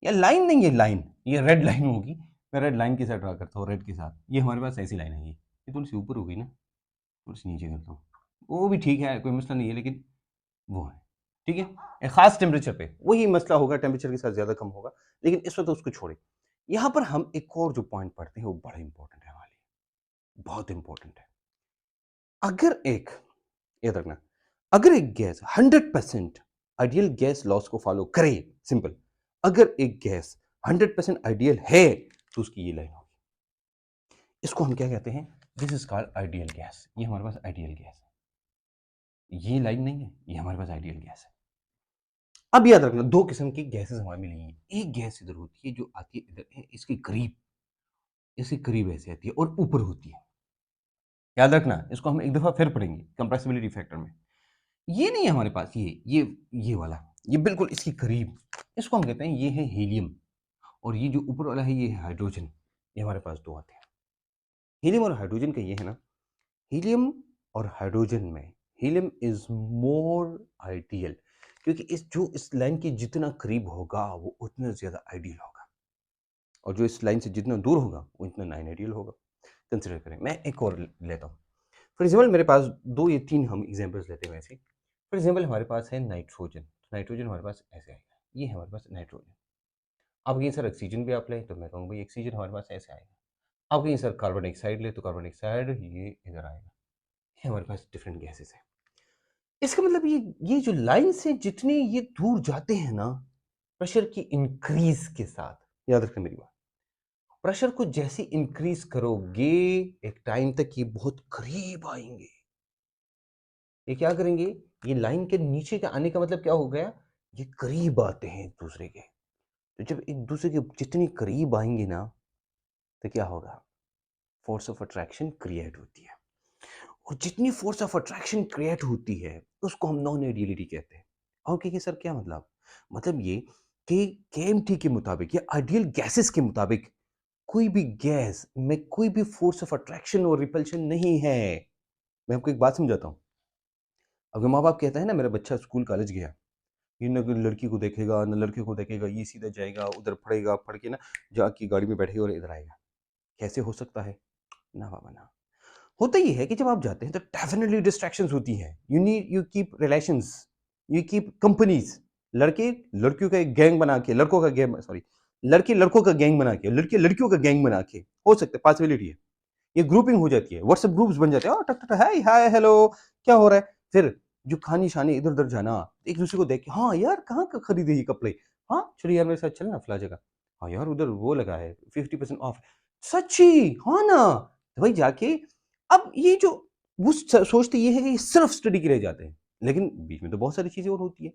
या लाइन नहीं है, लाइन, ये रेड लाइन होगी, मैं रेड लाइन के साथ ड्रा करता हूँ, रेड के साथ, ये हमारे पास ऐसी लाइन है, ये थोड़ी सी ऊपर हो गई ना, थोड़ी सी नीचे करता हूँ, वो भी ठीक है, कोई मसला नहीं है, लेकिन वो है, ठीक है, एक खास टेम्परेचर पे वही मसला होगा, टेम्परेचर के साथ ज़्यादा कम होगा, लेकिन इस वक्त उसको छोड़े। यहाँ पर हम एक और जो पॉइंट पढ़ते हैं वो बड़ा इंपॉर्टेंट है हमारे लिए, बहुत इंपॉर्टेंट है। अगर एक, याद रखना, अगर एक गैस 100% आइडियल गैस लॉस को फॉलो करे, सिंपल, अगर एक गैस 100% आइडियल है तो उसकी ये लाइन होगी, इसको हम क्या कहते हैं, this is called ideal gas, ये हमारे पास आइडियल गैस है, ये लाइन नहीं है, ये हमारे पास आइडियल गैस है। अब याद रखना, दो किस्म की गैसेस हमारे में नहीं है, एक गैस इधर होती है जो आती है इधर है, इसके करीब ऐसे आती है और ऊपर होती है, याद रखना, इसको हम एक दफा फिर पढ़ेंगे कंप्रेसिबिलिटी फैक्टर में। ये नहीं है हमारे पास, ये वाला, ये बिल्कुल इसके करीब, इसको हम कहते हैं ये है हीलियम, और ये जो ऊपर वाला है ये है हाइड्रोजन, ये हमारे पास दो आते हैं। हीलियम और हाइड्रोजन का ये है ना, हीलियम और हाइड्रोजन में हीलियम इज मोर आइडियल, क्योंकि इस लाइन के जितना करीब होगा वो उतना ज़्यादा आइडियल होगा, और जो इस लाइन से जितना दूर होगा वो इतना नॉन आइडियल होगा। कंसिडर करें, मैं एक और लेता हूँ, फॉर एग्जाम्पल मेरे पास दो या तीन हम एग्जाम्पल्स लेते हैं वैसे। फॉर एग्जाम्पल हमारे पास है नाइट्रोजन, नाइट्रोजन हमारे पास ऐसे आएगा, ये है हमारे पास नाइट्रोजन। अब कहीं सर ऑक्सीजन भी आप लें तो मैं कहूँगा भाई ऑक्सीजन हमारे पास ऐसे आएगा। अब कहीं सर कार्बन डाइऑक्साइड ले तो कार्बन डाइऑक्साइड ये इधर आएगा, ये हमारे पास डिफरेंट गैसेस है। इसका मतलब ये जो लाइन से जितने ये दूर जाते हैं ना, प्रेशर की इंक्रीज के साथ, याद रखें मेरी बात, प्रेशर को जैसे इंक्रीज करोगे एक टाइम तक ये बहुत करीब आएंगे। ये क्या करेंगे, ये लाइन के नीचे का आने का मतलब क्या हो गया, ये करीब आते हैं एक दूसरे के, तो जब एक दूसरे के जितनी करीब आएंगे ना तो क्या होगा, फोर्स ऑफ अट्रैक्शन क्रिएट होती है, और जितनी फोर्स ऑफ अट्रैक्शन क्रिएट होती है उसको हम नॉन आइडियलिटी कहते हैं। और कहिए सर क्या मतलब ये कि केएमटी के मुताबिक या आइडियल गैसेस के मुताबिक कोई भी गैस में कोई भी फोर्स ऑफ अट्रैक्शन और रिपल्शन नहीं है। मैं आपको एक बात समझाता हूँ, अगर माँ बाप कहता है ना मेरा बच्चा स्कूल कॉलेज गया, ये न कोई लड़की को देखेगा न लड़के को देखेगा, ये सीधा जाएगा उधर पढ़ेगा, पढ़ के ना जाके गाड़ी में बैठेगा और इधर आएगा, कैसे हो सकता है, ना बाबा ना। होता ये है कि जब आप जाते हैं तो डेफिनेटली डिस्ट्रैक्शंस होती हैं, you keep relations, you keep companies, लड़के लड़कियों का एक गैंग बना के, लड़कों का गैंग, सॉरी, लड़के लड़कों का गैंग बना के, लड़के लड़कियों का गैंग बना के, हो सकता है, पॉसिबिलिटी है, ये ग्रुपिंग हो जाती है, व्हाट्सएप ग्रुप्स बन जाते हैं, टक टक हाय हाय हेलो क्या हो रहा है, फिर जो खानी शानी इधर उधर जाना, एक दूसरे को देख के, हाँ यार कहाँ का खरीदे ये कपड़े, हाँ चलिए यार मेरे साथ चलना फला जगह, हाँ यार उधर वो लगा है 50% ऑफ, सच्ची, हाँ ना, तो भाई जाके, अब ये जो वो सोचते ये है कि सिर्फ स्टडी के लिए जाते हैं, लेकिन बीच में तो बहुत सारी चीजें और होती है।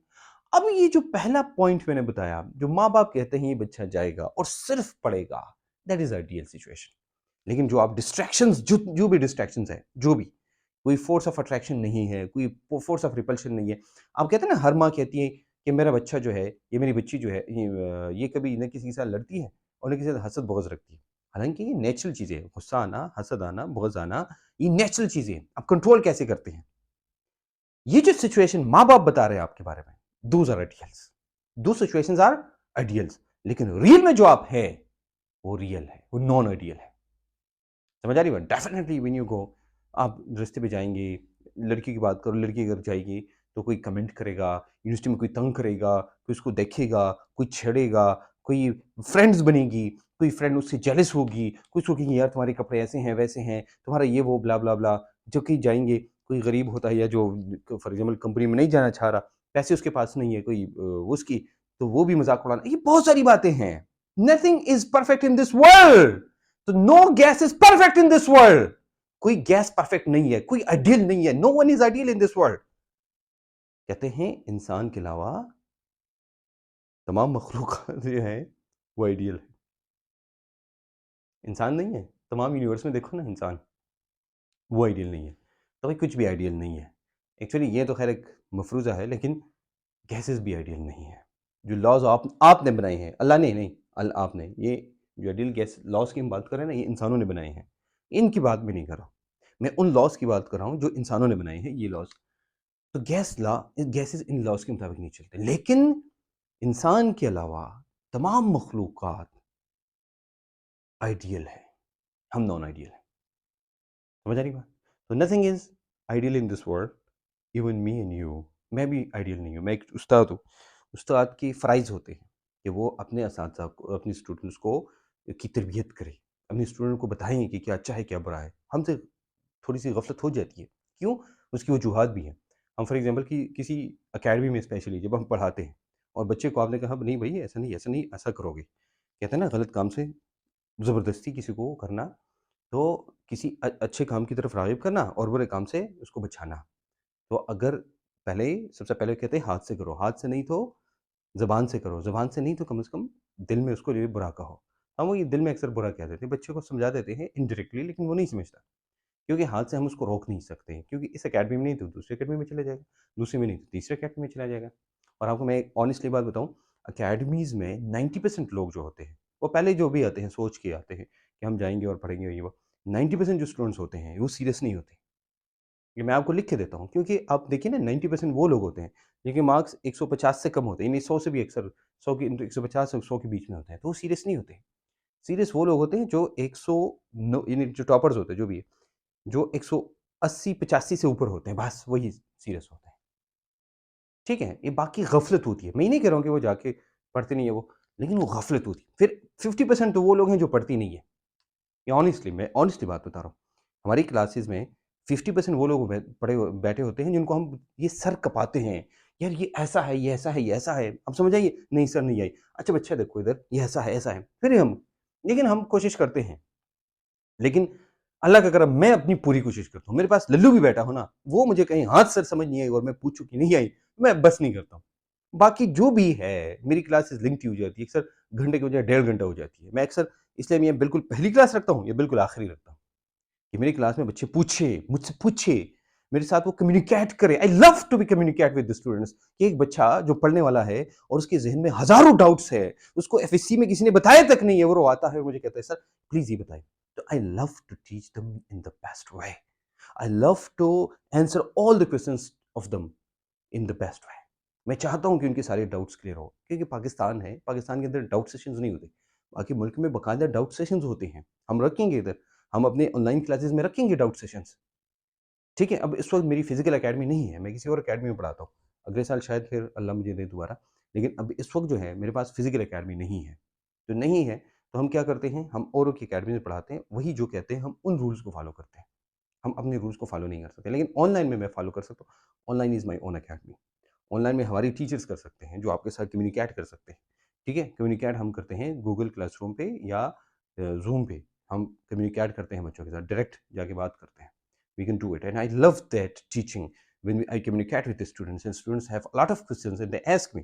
अब ये जो पहला पॉइंट मैंने बताया, जो माँ बाप कहते हैं ये बच्चा जाएगा और सिर्फ पढ़ेगा, दैट इज आइडियल सिचुएशन। लेकिन जो आप डिस्ट्रैक्शंस, जो भी डिस्ट्रैक्शंस है, जो भी, कोई फोर्स ऑफ अट्रैक्शन नहीं है, कोई फोर्स ऑफ रिपल्शन नहीं है, आप कहते हैं ना हर माँ कहती है कि मेरा बच्चा जो है, ये मेरी बच्ची जो है, ये कभी न किसी के साथ लड़ती है और न किसी के साथ हसद बगज रखती है, हालांकि ये नेचुरल चीजें हैं, गुस्सा आना, हसद आना, बगज आना, ये नेचुरल चीजें हैं, आप कंट्रोल कैसे करते हैं। ये जो सिचुएशन माँ बाप बता रहे हैं आपके बारे में, दोज आर आइडियल्स, दो सिचुएशंस आर आइडियल्स, लेकिन रियल में जो आप है वो रियल है, वो नॉन आइडियल है। समझ आ रही बात, डेफिनेटली व्हेन यू गो, आप रास्ते पे जाएंगे, लड़की की बात करो, लड़की अगर जाएगी तो कोई कमेंट करेगा, यूनिवर्सिटी में कोई तंग करेगा, कोई उसको देखेगा, कोई छेड़ेगा, कोई फ्रेंड्स बनेगी, कोई फ्रेंड उससे जेलस होगी, कोई सोचेगी यार तुम्हारे कपड़े ऐसे हैं वैसे हैं, तुम्हारा ये वो ब्ला ब्ला ब्ला। जो कहीं जाएंगे, कोई गरीब होता है या जो फॉर एग्जाम्पल कंपनी में नहीं जाना चाह रहा, पैसे उसके पास नहीं है, कोई उसकी, तो वो भी मजाक उड़ाना, ये बहुत सारी बातें हैं। Nothing is perfect in this world, तो no gas is perfect in this world, कोई गैस परफेक्ट नहीं है, कोई आइडियल नहीं है, no one is ideal in this world. कहते हैं इंसान के अलावा तमाम मखलूक जो है वो आइडियल है, इंसान नहीं है, तमाम यूनिवर्स में देखो ना, इंसान वो आइडियल नहीं है, तो भाई कुछ भी आइडियल नहीं है। एक्चुअली ये तो खैर एक मफरूज़ा है, लेकिन गैसेस भी आइडियल नहीं है। जो लॉज आपने बनाए हैं, अल्लाह ने नहीं, आपने, ये जो आइडियल गैस लॉज की हम बात कर रहे हैं ना, ये इंसानों ने बनाए हैं, इनकी बात भी नहीं कर रहा, मैं उन लॉज की बात कर रहा हूँ जो इंसानों ने बनाए हैं, ये लॉज। तो गैसेस इन लॉज के मुताबिक नहीं चलते, लेकिन इंसान के अलावा तमाम मखलूक़ात आइडियल है, हम नॉन आइडियल हैं। समझ आ रही बात? तो nothing is ideal in this world, even me and you. मैं भी आइडियल नहीं हूँ, मैं एक उस्ताद हूँ। उस्ताद के फ़राइज़ होते हैं कि वो अपने असातिज़ा को, अपने स्टूडेंट्स को की तरबियत करें, अपने स्टूडेंट को बताएँ कि क्या अच्छा है, क्या बुरा है। हमसे थोड़ी-सी गफ़लत हो जाती है। क्यों? उसकी वजूहात भी हैं। हम फॉर एग्ज़ाम्पल कि किसी अकेडमी में स्पेशली जब हम पढ़ाते हैं और बच्चे को आपने कहा, नहीं भई ऐसा नहीं, ऐसा नहीं, ऐसा करोगे। कहते हैं ना, गलत काम से ज़बरदस्ती किसी को करना, तो किसी अच्छे काम की तरफ राग़िब करना और बुरे काम से उसको बचाना। तो अगर पहले सबसे पहले कहते हैं हाथ से करो, हाथ से नहीं तो ज़बान से करो, ज़बान से नहीं तो कम से कम दिल में उसको ये बुरा कहो। हम वो ये दिल में अक्सर बुरा कह देते हैं, बच्चे को समझा देते हैं इनडायरेक्टली, लेकिन वो नहीं समझता। क्योंकि हाथ से हम उसको रोक नहीं सकते, क्योंकि इस अकेडमी में नहीं तो दूसरी अकेडमी में चला जाएगा, दूसरी में नहीं तो तीसरी अकेडमी में चला जाएगा। और आपको मैं एक ऑनेस्टली बात बताऊँ, अकेडमीज़ में 90% लोग जो होते हैं, वो पहले जो भी आते हैं सोच के आते हैं कि हम जाएँगे और पढ़ेंगे ये वो। 90% जो स्टूडेंट्स होते हैं, वो सीरियस नहीं होते। ये मैं आपको लिख के देता हूँ, क्योंकि आप देखिए ना, 90% वो लोग होते हैं जिनके मार्क्स 150 से कम होते हैं, यानी 100 से भी अक्सर 100 की 150 और 100 के बीच में होते हैं, तो वो सीरियस नहीं होते। सीरियस वो लोग होते हैं जो 100 नो यानी जो टॉपर्स होते हैं, जो भी है, जो 180-85 से ऊपर होते हैं, बस वही सीरियस होते हैं। ठीक है? ये बाकी गफ़लत होती है। मैं ये नहीं कह रहा हूँ कि वो जाके पढ़ते नहीं है वो, लेकिन वो गफ़लत होती है। फिर 50% तो वो लोग हैं जो पढ़ती नहीं है। ये ऑनेस्टली, मैं ऑनेस्टली बात बता रहा हूँ। हमारी क्लासेस में 50% वो लोग बैठे होते हैं जिनको हम ये सर कपाते हैं। यार ये ऐसा है, ये ऐसा है, ये ऐसा है। अब समझ आई? नहीं सर नहीं आई। अच्छा बच्चा देखो इधर, ये ऐसा है, ऐसा है। फिर हम लेकिन हम कोशिश करते हैं। लेकिन अल्लाह का करम, मैं अपनी पूरी कोशिश करता हूँ। मेरे पास लल्लू भी बैठा हो ना, वो मुझे कहीं हाथ सर समझ नहीं आई और मैं पूछूँ कि नहीं आई, मैं बस नहीं करता हूँ। बाकी जो भी है, मेरी क्लासेस लिंक्ड हो जाती है। अक्सर घंटे की बजाय 1.5 घंटा हो जाती है। मैं अक्सर इसलिए मैं बिल्कुल पहली क्लास रखता हूँ या बिल्कुल आखिरी रखता हूँ, कि मेरी क्लास में बच्चे पूछे, मुझसे पूछे, मेरे साथ वो कम्युनिकेट करे। I love to be communicate with the students, कि एक बच्चा जो पढ़ने वाला है और उसके ज़हन में हज़ारों डाउट्स है, उसको एफएससी में किसी ने बताया तक नहीं है, और वो आता है और मुझे कहता है, "सर, प्लीज़ ये बताइए।" तो I love to teach them in the best way. I love to answer all the questions of them in the best way. मैं चाहता हूँ कि उनके सारे डाउट्स क्लियर हो, क्योंकि पाकिस्तान है, पाकिस्तान के अंदर डाउट सेशंस नहीं होते। बाकी मुल्क में बाकायदा डाउट सेशंस होते हैं। हम रखेंगे इधर, हम अपने ऑनलाइन क्लासेस में रखेंगे डाउट सेशंस। ठीक है? अब इस वक़्त मेरी फिज़िकल अकेडमी नहीं है, मैं किसी और अकेडमी में पढ़ाता हूँ। अगले साल शायद फिर अल्लाह मुझे दे दोबारा। लेकिन अब इस वक़्त जो है मेरे पास फिज़िकल अकेडमी नहीं है। तो नहीं है, तो हम क्या करते हैं, हम औरों की अकेडमी में पढ़ाते हैं, वही जो कहते हैं हम उन रूल्स को फ़ॉलो करते हैं। हम अपने रूल्स को फ़ॉलो नहीं कर सकते, लेकिन ऑनलाइन में मैं फ़ॉलो कर सकता हूँ। Online is my own academy. Online में हमारी टीचर्स कर सकते हैं, जो आपके साथ कम्युनिकेट कर सकते हैं। ठीक है? कम्युनिकेट हम करते हैं गूगल क्लासरूम पे या ज़ूम पे। हम कम्युनिकेट करते हैं बच्चों के साथ, डायरेक्ट जाके बात करते हैं। We can do it and I love that teaching when I communicate with the students and students have a lot of questions and they ask me.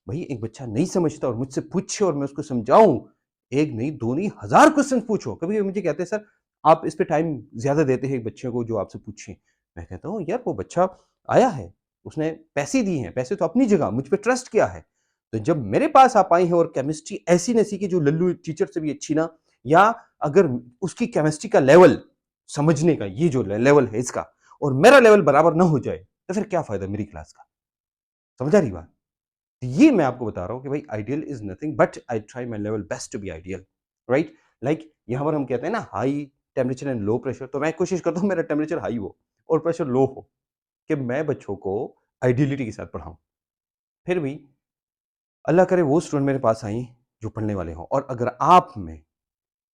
भई एक बच्चा नहीं समझता और मुझसे पूछे और मैं उसको समझाऊँ, 1 नहीं, 2 नहीं, हज़ार क्वेश्चन पूछो। कभी-कभी मुझे कहते हैं, "सर, आप इस पे टाइम ज़्यादा देते हैं एक बच्चे को जो आपसे पूछे।" मैं कहता हूँ, "यार वो बच्चा आया है, उसने पैसे दिए हैं, पैसे तो अपनी जगह, मुझ पे ट्रस्ट किया है। तो जब मेरे पास आप आए हैं और केमिस्ट्री ऐसी न सी की जो लल्लू टीचर से भी अच्छी ना, या अगर उसकी केमिस्ट्री का लेवल समझने का, ये जो लेवल है इसका, और मेरा लेवल बराबर ना हो जाए, तो फिर क्या फ़ायदा मेरी क्लास का?" समझ आ रही बात? तो ये मैं आपको बता रहा हूँ कि भाई ideal is nothing but I try my level best to be ideal, right? Like यहाँ पर हम कहते हैं ना, high temperature and low pressure, तो मैं कोशिश करता हूँ मेरा टेम्परेचर हाई हो और प्रेशर लो हो, कि मैं बच्चों को आइडियलिटी के साथ पढ़ाऊँ। फिर भी अल्लाह करे वो स्टूडेंट मेरे पास आएँ जो पढ़ने वाले हों, और अगर आप में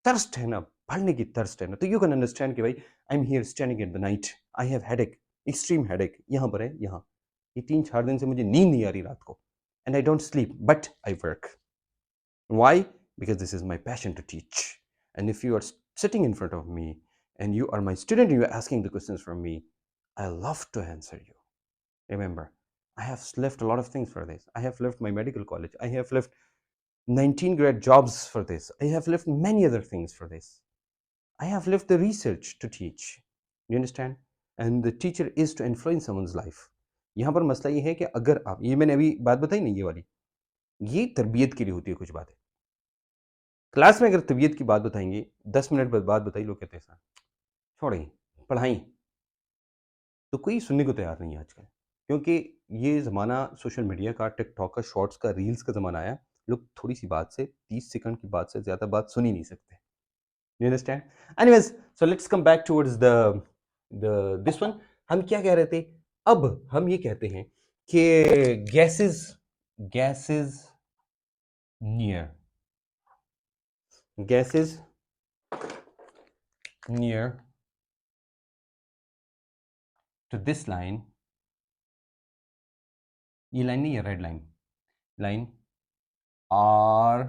थर्स्ट है ना, पढ़ने की थर्स्ट है ना, तो यू कैन अंडरस्टैंड कि भाई I am here standing at the night, I have headache, extreme headache, यहाँ पर है, यहाँ। ये 3-4 दिन से मुझे नींद नहीं आ रही रात को, and I don't sleep but I work. Why? Because this is my passion to teach. And if you are sitting in front of me and you are my student and you are asking the questions from me, I love to answer you. Remember, I have left a lot of things for this. I have left my medical college. I have left 19 grad jobs for this. I have left many other things for this. I have left the research to teach. You understand? And the teacher is to influence someone's life. यहाँ पर मसला ये है कि अगर आप, ये मैंने अभी बात बताई ना, ये वाली, ये तरबियत के लिए होती है कुछ बातें। क्लास में अगर तबीयत की बात बताएँगे, 10 मिनट बाद बात बताई, लोग कहते हैं, "सर, छोड़िए, पढ़ाई।" तो कोई सुनने को तैयार नहीं है आजकल। क्योंकि ये ज़माना सोशल मीडिया का, टिकटॉक का, शॉर्ट्स का, रील्स का ज़माना आया। लोग थोड़ी-सी बात से 30 सेकंड की बात से ज़्यादा बात सुन ही नहीं सकते। You understand? Anyways, so let's come back towards the this one. हम क्या कह रहे थे? अब हम ये कहते हैं कि gases near gases near to this line, ये लाइन नहीं है, red line, line are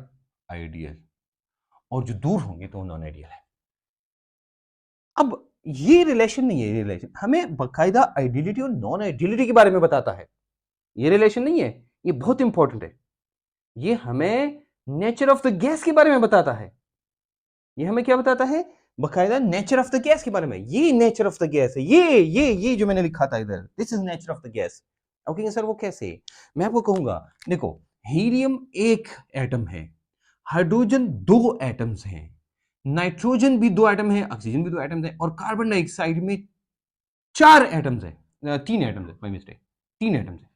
ideal, और जो दूर होंगे तो नॉन आइडियल है। अब ये रिलेशन नहीं है, ये रिलेशन हमें बाकायदा आइडियलिटी और नॉन आइडियलिटी के बारे में बताता है। ये रिलेशन नहीं है, ये बहुत इंपॉर्टेंट है। ये हमें नेचर ऑफ द गैस के बारे में बताता है। ये हमें क्या बताता है? बाकायदा नेचर ऑफ द गैस के बारे में। ये नेचर ऑफ द गैस है, ये जो मैंने लिखा था इधर, this is nature of the gas. Okay sir, वो कैसे? मैं आपको कहूंगा, देखो, हीलियम एक एटम है, हाइड्रोजन दो एटम्स हैं, नाइट्रोजन भी दो एटम है, ऑक्सीजन भी दो एटम्स है, और कार्बन डाइऑक्साइड में चार एटम्स है, तीन एटम्स है, बाय मिस्टेक, तीन एटम्स है।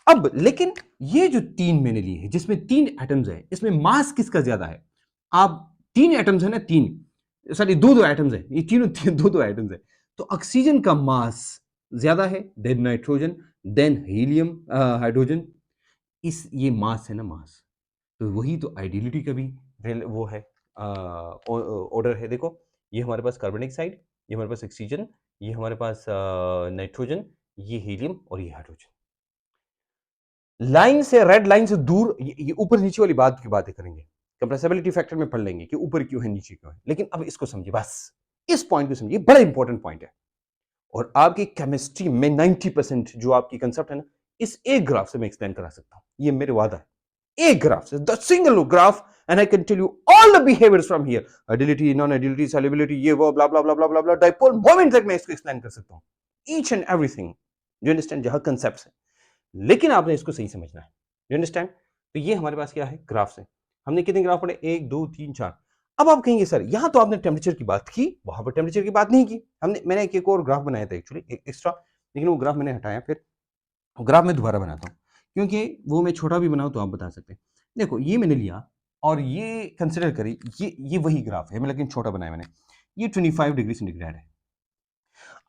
अब लेकिन ये जो तीन मैंने लिए है, जिसमें तीन एटम्स है, इसमें मास किसका ज्यादा है? आप तीन एटम्स है ना, तीन, सॉरी दो दो एटम्स है, ये तीनों दो दो एटम्स है, तो ऑक्सीजन का मास ज्यादा है than nitrogen, than helium, hydrogen. इस ये मास है ना, मास, तो वही तो आइडियलिटी का भी वो है, ऑर्डर है। देखो, ये हमारे पास कार्बन डाइऑक्साइड, ये हमारे पास ऑक्सीजन, ये हमारे पास नाइट्रोजन, ये हीलियम और ये हाइड्रोजन। लाइन से, रेड लाइन से दूर, ये ऊपर नीचे वाली बात की बातें करेंगे, कंप्रेसिबिलिटी फैक्टर में पढ़ लेंगे कि ऊपर क्यों है नीचे क्यों है, लेकिन अब इसको समझिए, बस इस पॉइंट को समझिए, बड़ा इंपॉर्टेंट पॉइंट है। और आपकी केमिस्ट्री में 90% जो आपकी कंसेप्ट है ना, इस एक ग्राफ से मैं एक्सप्लेन करा सकता हूं, ये मेरे वादा है। एक ग्राफ से, the single graph, and I can tell you all the behaviours from here, ideality, non ideality, solubility, ये वो ब्ला ब्ला ब्ला ब्ला ब्ला, डाइपोल मोमेंट तक मैं इसको एक्सप्लेन कर सकता हूं, each and everything, you understand, जहां कंसेप्ट है। लेकिन आपने इसको सही समझना है, यू अंडरस्टैंड। तो ये हमारे पास क्या है, ग्राफ है। हमने कितने ग्राफ पढ़े? 1 2 3 4। अब आप कहेंगे सर, यहां तो आपने टेम्परेचर की बात की, वहां पर टेम्परेचर की बात नहीं की। मैंने एक और ग्राफ बनाया था एक्चुअली एक्स्ट्रा, लेकिन वो ग्राफ मैंने हटाया, फिर ग्राफ में दोबारा बनाता हूं, क्योंकि वो मैं छोटा भी बनाऊं तो आप बता सकते हैं। देखो, ये मैंने लिया और ये कंसिडर करी, ये वही ग्राफ है, लेकिन छोटा बनाया मैंने। ये 25 डिग्री सेंटीग्रेड है।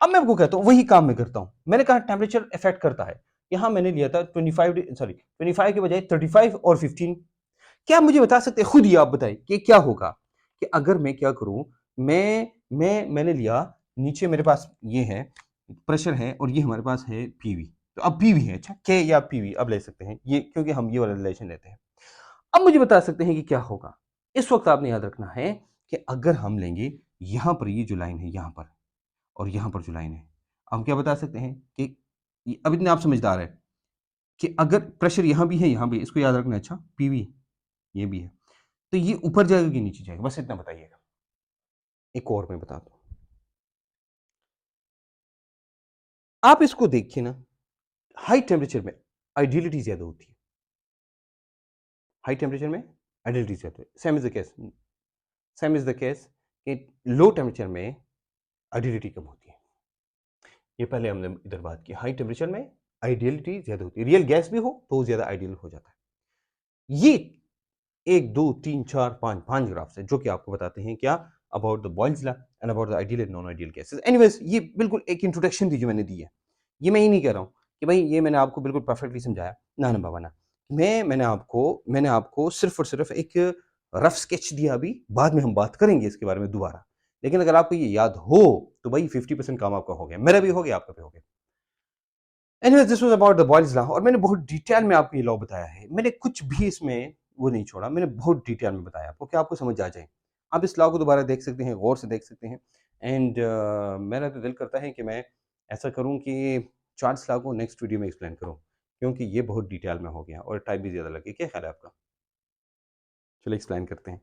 अब मैं आपको कहता हूं, वही काम मैं करता हूं। मैंने कहा टेम्परेचर इफेक्ट करता है, यहां मैंने लिया था 25 के बजाय 35 और 15। क्या आप मुझे बता सकते हैं, खुद ही आप बताएं कि क्या होगा कि अगर मैं क्या करूं? मैंने लिया, नीचे मेरे पास ये है, प्रेशर है, और ये हमारे पास है पीवी। तो अब पीवी है, अच्छा, के या पीवी अब ले सकते हैं ये, क्योंकि हम ये वाला रिलेशन लेते हैं। अब मुझे बता सकते हैं कि क्या होगा। इस वक्त आपने याद रखना है कि अगर हम लेंगे यहां पर ये जो लाइन है यहां पर, और यहां पर जो लाइन है, हम क्या बता सकते हैं कि अब इतने आप समझदार है कि अगर प्रेशर यहां भी है यहां भी, इसको याद रखना, अच्छा, पीवी ये भी है, तो ये ऊपर जाएगा कि नीचे जाएगा, बस इतना बताइएगा। एक और मैं बता दूं, आप इसको देखिए ना, हाई टेम्परेचर में आइडियलिटी ज्यादा होती है, हाई टेम्परेचर में आइडियलिटी ज्यादा है। सेम इज द केस कि लो टेम्परेचर में आइडियलिटी कम होती है। ये पहले हमने इधर बात की, हाई टेम्परेचर में आइडियलिटी ज्यादा होती है, रियल गैस भी हो तो ज्यादा आइडियल हो जाता है। ये 1 2 3 4 5 5 ग्राफ्स है जो कि आपको बताते हैं क्या, about the Boyle's law and about the ideal and non ideal gases. Anyways, ये बिल्कुल एक इंट्रोडक्शन थी जो मैंने दी है। ये मैं ही नहीं कह रहा हूँ कि भाई ये मैंने आपको बिल्कुल परफेक्टली समझाया, ना ना बाबा ना। मैंने आपको सिर्फ और सिर्फ एक रफ स्केच दिया, अभी बाद में हम बात करेंगे इसके बारे में दोबारा। लेकिन अगर आपको ये याद हो तो भाई 50% काम आपका हो गया, मेरा भी हो गया, आपका भी हो गया। Anyways, this was about the Boyle's law, और मैंने बहुत डिटेल में आपको ये लॉ बताया है। मैंने कुछ भी इसमें वो नहीं छोड़ा, मैंने बहुत डिटेल में बताया आपको कि आपको समझ आ जाए। आप इस लॉ को दोबारा देख सकते हैं, गौर से देख सकते हैं। एंड मेरा तो दिल करता है कि मैं ऐसा करूं कि चार्ल्स लॉ को नेक्स्ट वीडियो में एक्सप्लेन करूं, क्योंकि ये बहुत डिटेल में हो गया और टाइम भी ज़्यादा लगे। क्या ख्याल है आपका? चलो एक्सप्लेन करते हैं।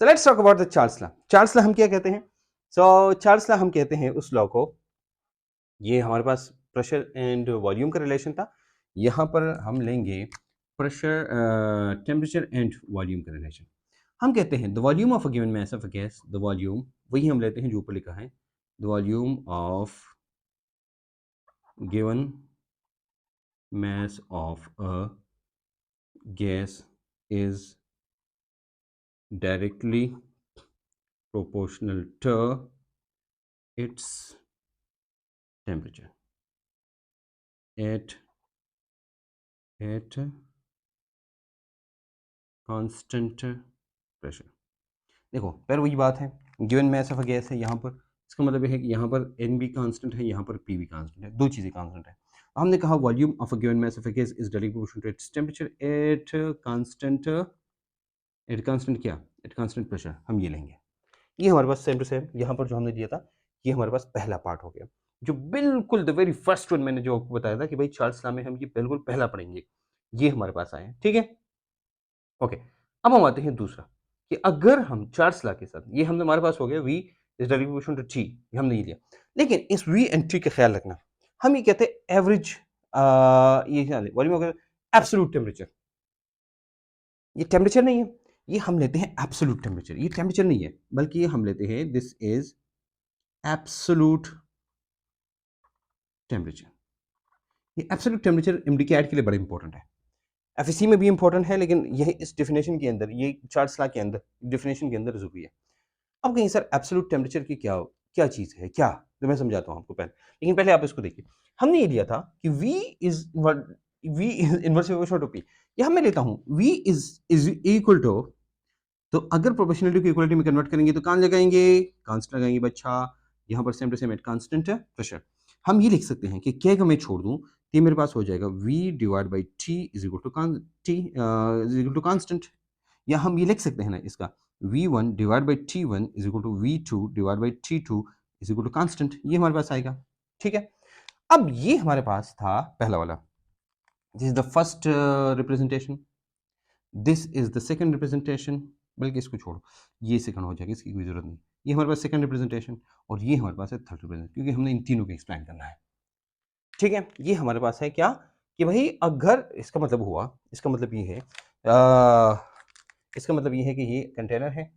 So let's talk about the Charles law. Charles law हम क्या कहते हैं? चार्ल्स लॉ हम कहते हैं उस लॉ को, ये हमारे पास प्रेशर एंड वॉल्यूम का रिलेशन था। यहाँ पर हम लेंगे प्रेशर, टेम्परेचर एंड वॉल्यूम का रिलेशन। हम कहते हैं the volume of a given mass of a gas, the volume वही हम लेते हैं जो ऊपर लिखा है, the volume of given mass of a gas is directly proportional to its temperature at constant pressure। देखो पर वही बात है, given mass of a gas है यहाँ पर, इसका मतलब ये है कि यहाँ पर एन भी कांस्टेंट है, यहाँ पर पी भी कांस्टेंट है, दो चीज़ें कांस्टेंट है। हमने कहा volume of a given mass of a gas is directly proportional to its temperature at constant क्या, एट कांस्टेंट प्रेशर। हम ये लेंगे, ये हमारे पास सेम टू सेम यहाँ पर जो हमने दिया था, ये हमारे पास पहला पार्ट हो गया, जो बिल्कुल द वेरी फर्स्ट वन मैंने जो आपको बताया था कि भाई चार्ल्स लॉ में हम ये बिल्कुल पहला पढ़ेंगे, ये हमारे पास आया है, ठीक है। ओके, अब हम आते हैं दूसरा कि अगर हम चार्ल्स लॉ के साथ, ये हमने हमारे पास हो गया v is directly proportional to t, ये हमने ये लिया, लेकिन इस v एंड t का ख्याल रखना, हम ये कहते हैं एवरेज, ये ख्याल वॉल्यूम अगर एब्सोल्यूट टेम्परेचर, ये टेम्परेचर नहीं है, ये हम लेते हैं एब्सोल्यूट टेम्परेचर, ये टेम्परेचर नहीं है बल्कि ये हम लेते हैं दिस इज एब्सोल्यूट टेम्परेचर। ये एब्सोल्यूट टेम्परेचर एमडी के लिए बड़ा इंपॉर्टेंट है, एफएससी में भी इंपॉर्टेंट है, लेकिन यह इस डेफिनेशन के अंदर, ये चार्ल्स लॉ के अंदर डेफिनेशन के अंदर जरूरी है। अब कहीं सर एब्सोल्यूट टेम्परेचर की क्या क्या चीज़ है क्या, तो मैं समझाता हूँ आपको पहले, लेकिन पहले आप इसको देखिए। हमने ये लिया था कि V is inverse proportional to P, यहाँ मैं लेता हूँ V इज इक्वल टू, तो अगर प्रोपोर्शनलिटी को इक्वलिटी में कन्वर्ट करेंगे तो कहाँ लगाएंगे, कांस्टेंट लगाएंगे बच्चा, यहाँ पर same to same at constant pressure. हम ये लिख सकते हैं कि क्या का मैं छोड़ दूँ तो मेरे पास हो जाएगा V divide by T is equal to constant, या हम ये लिख सकते हैं ना इसका V1 divide by T1 is equal to V2 divide by T2 is equal to constant, ये हमारे पास आएगा, ठीक है। अब ये हमारे पास था पहला वाला, this is the first representation, this is the second representation, बल्कि इसको छोड़ो, ये सेकंड हो जाएगा, इसकी कोई जरूरत नहीं, ये हमारे पास सेकंड रिप्रेजेंटेशन, और ये हमारे पास है थर्ड रिप्रेजेंटेशन, क्योंकि हमने इन तीनों को एक्सप्लेन करना है, ठीक है। ये हमारे पास है क्या कि भाई अगर इसका मतलब हुआ, इसका मतलब ये है इसका मतलब ये है कि ये कंटेनर है,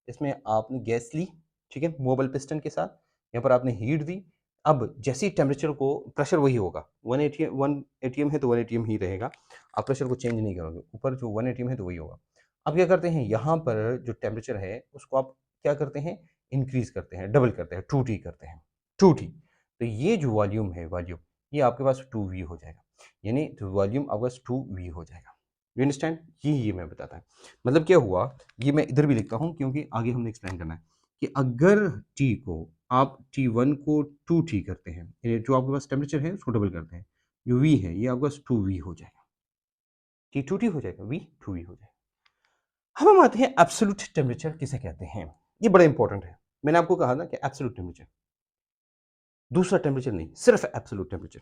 इसमें आपने गैस ली, ठीक है, मोबाइल पिस्टन के साथ, यहाँ पर आपने हीट दी, अब जैसे ही टेम्परेचर को, प्रेशर वही होगा, 1 एटीएम है तो 1 एटीएम ही रहेगा, आप प्रेशर को चेंज नहीं करोगे, ऊपर जो 1 एटीएम है तो वही होगा। अब क्या करते हैं, यहाँ पर जो टेम्परेचर है उसको आप क्या करते हैं, इंक्रीज करते हैं, डबल करते हैं, 2T करते हैं, 2T, तो ये जो वॉल्यूम है, वॉल्यूम ये आपके पास 2V हो जाएगा, यानी वॉल्यूम आपके पास 2V हो जाएगा, यू अंडरस्टैंड, ये मैं बताता है। मतलब क्या हुआ, ये मैं इधर भी लिखता हूँ क्योंकि आगे हमने एक्सप्लेन करना है कि अगर T को आप T1 को 2T करते हैं, यानी जो आपके पास टेम्परेचर है उसको डबल करते हैं, जो V है ये आपके पास 2V हो जाएगा, T 2T हो जाएगा, V 2V हो जाएगा। हम आते हैं एब्सोल्यूट टेम्परेचर किसे कहते हैं, ये बड़ा इंपॉर्टेंट है। मैंने आपको कहा ना कि एब्सोल्यूट टेम्परेचर, दूसरा टेम्परेचर नहीं, सिर्फ एब्सोल्यूट टेम्परेचर।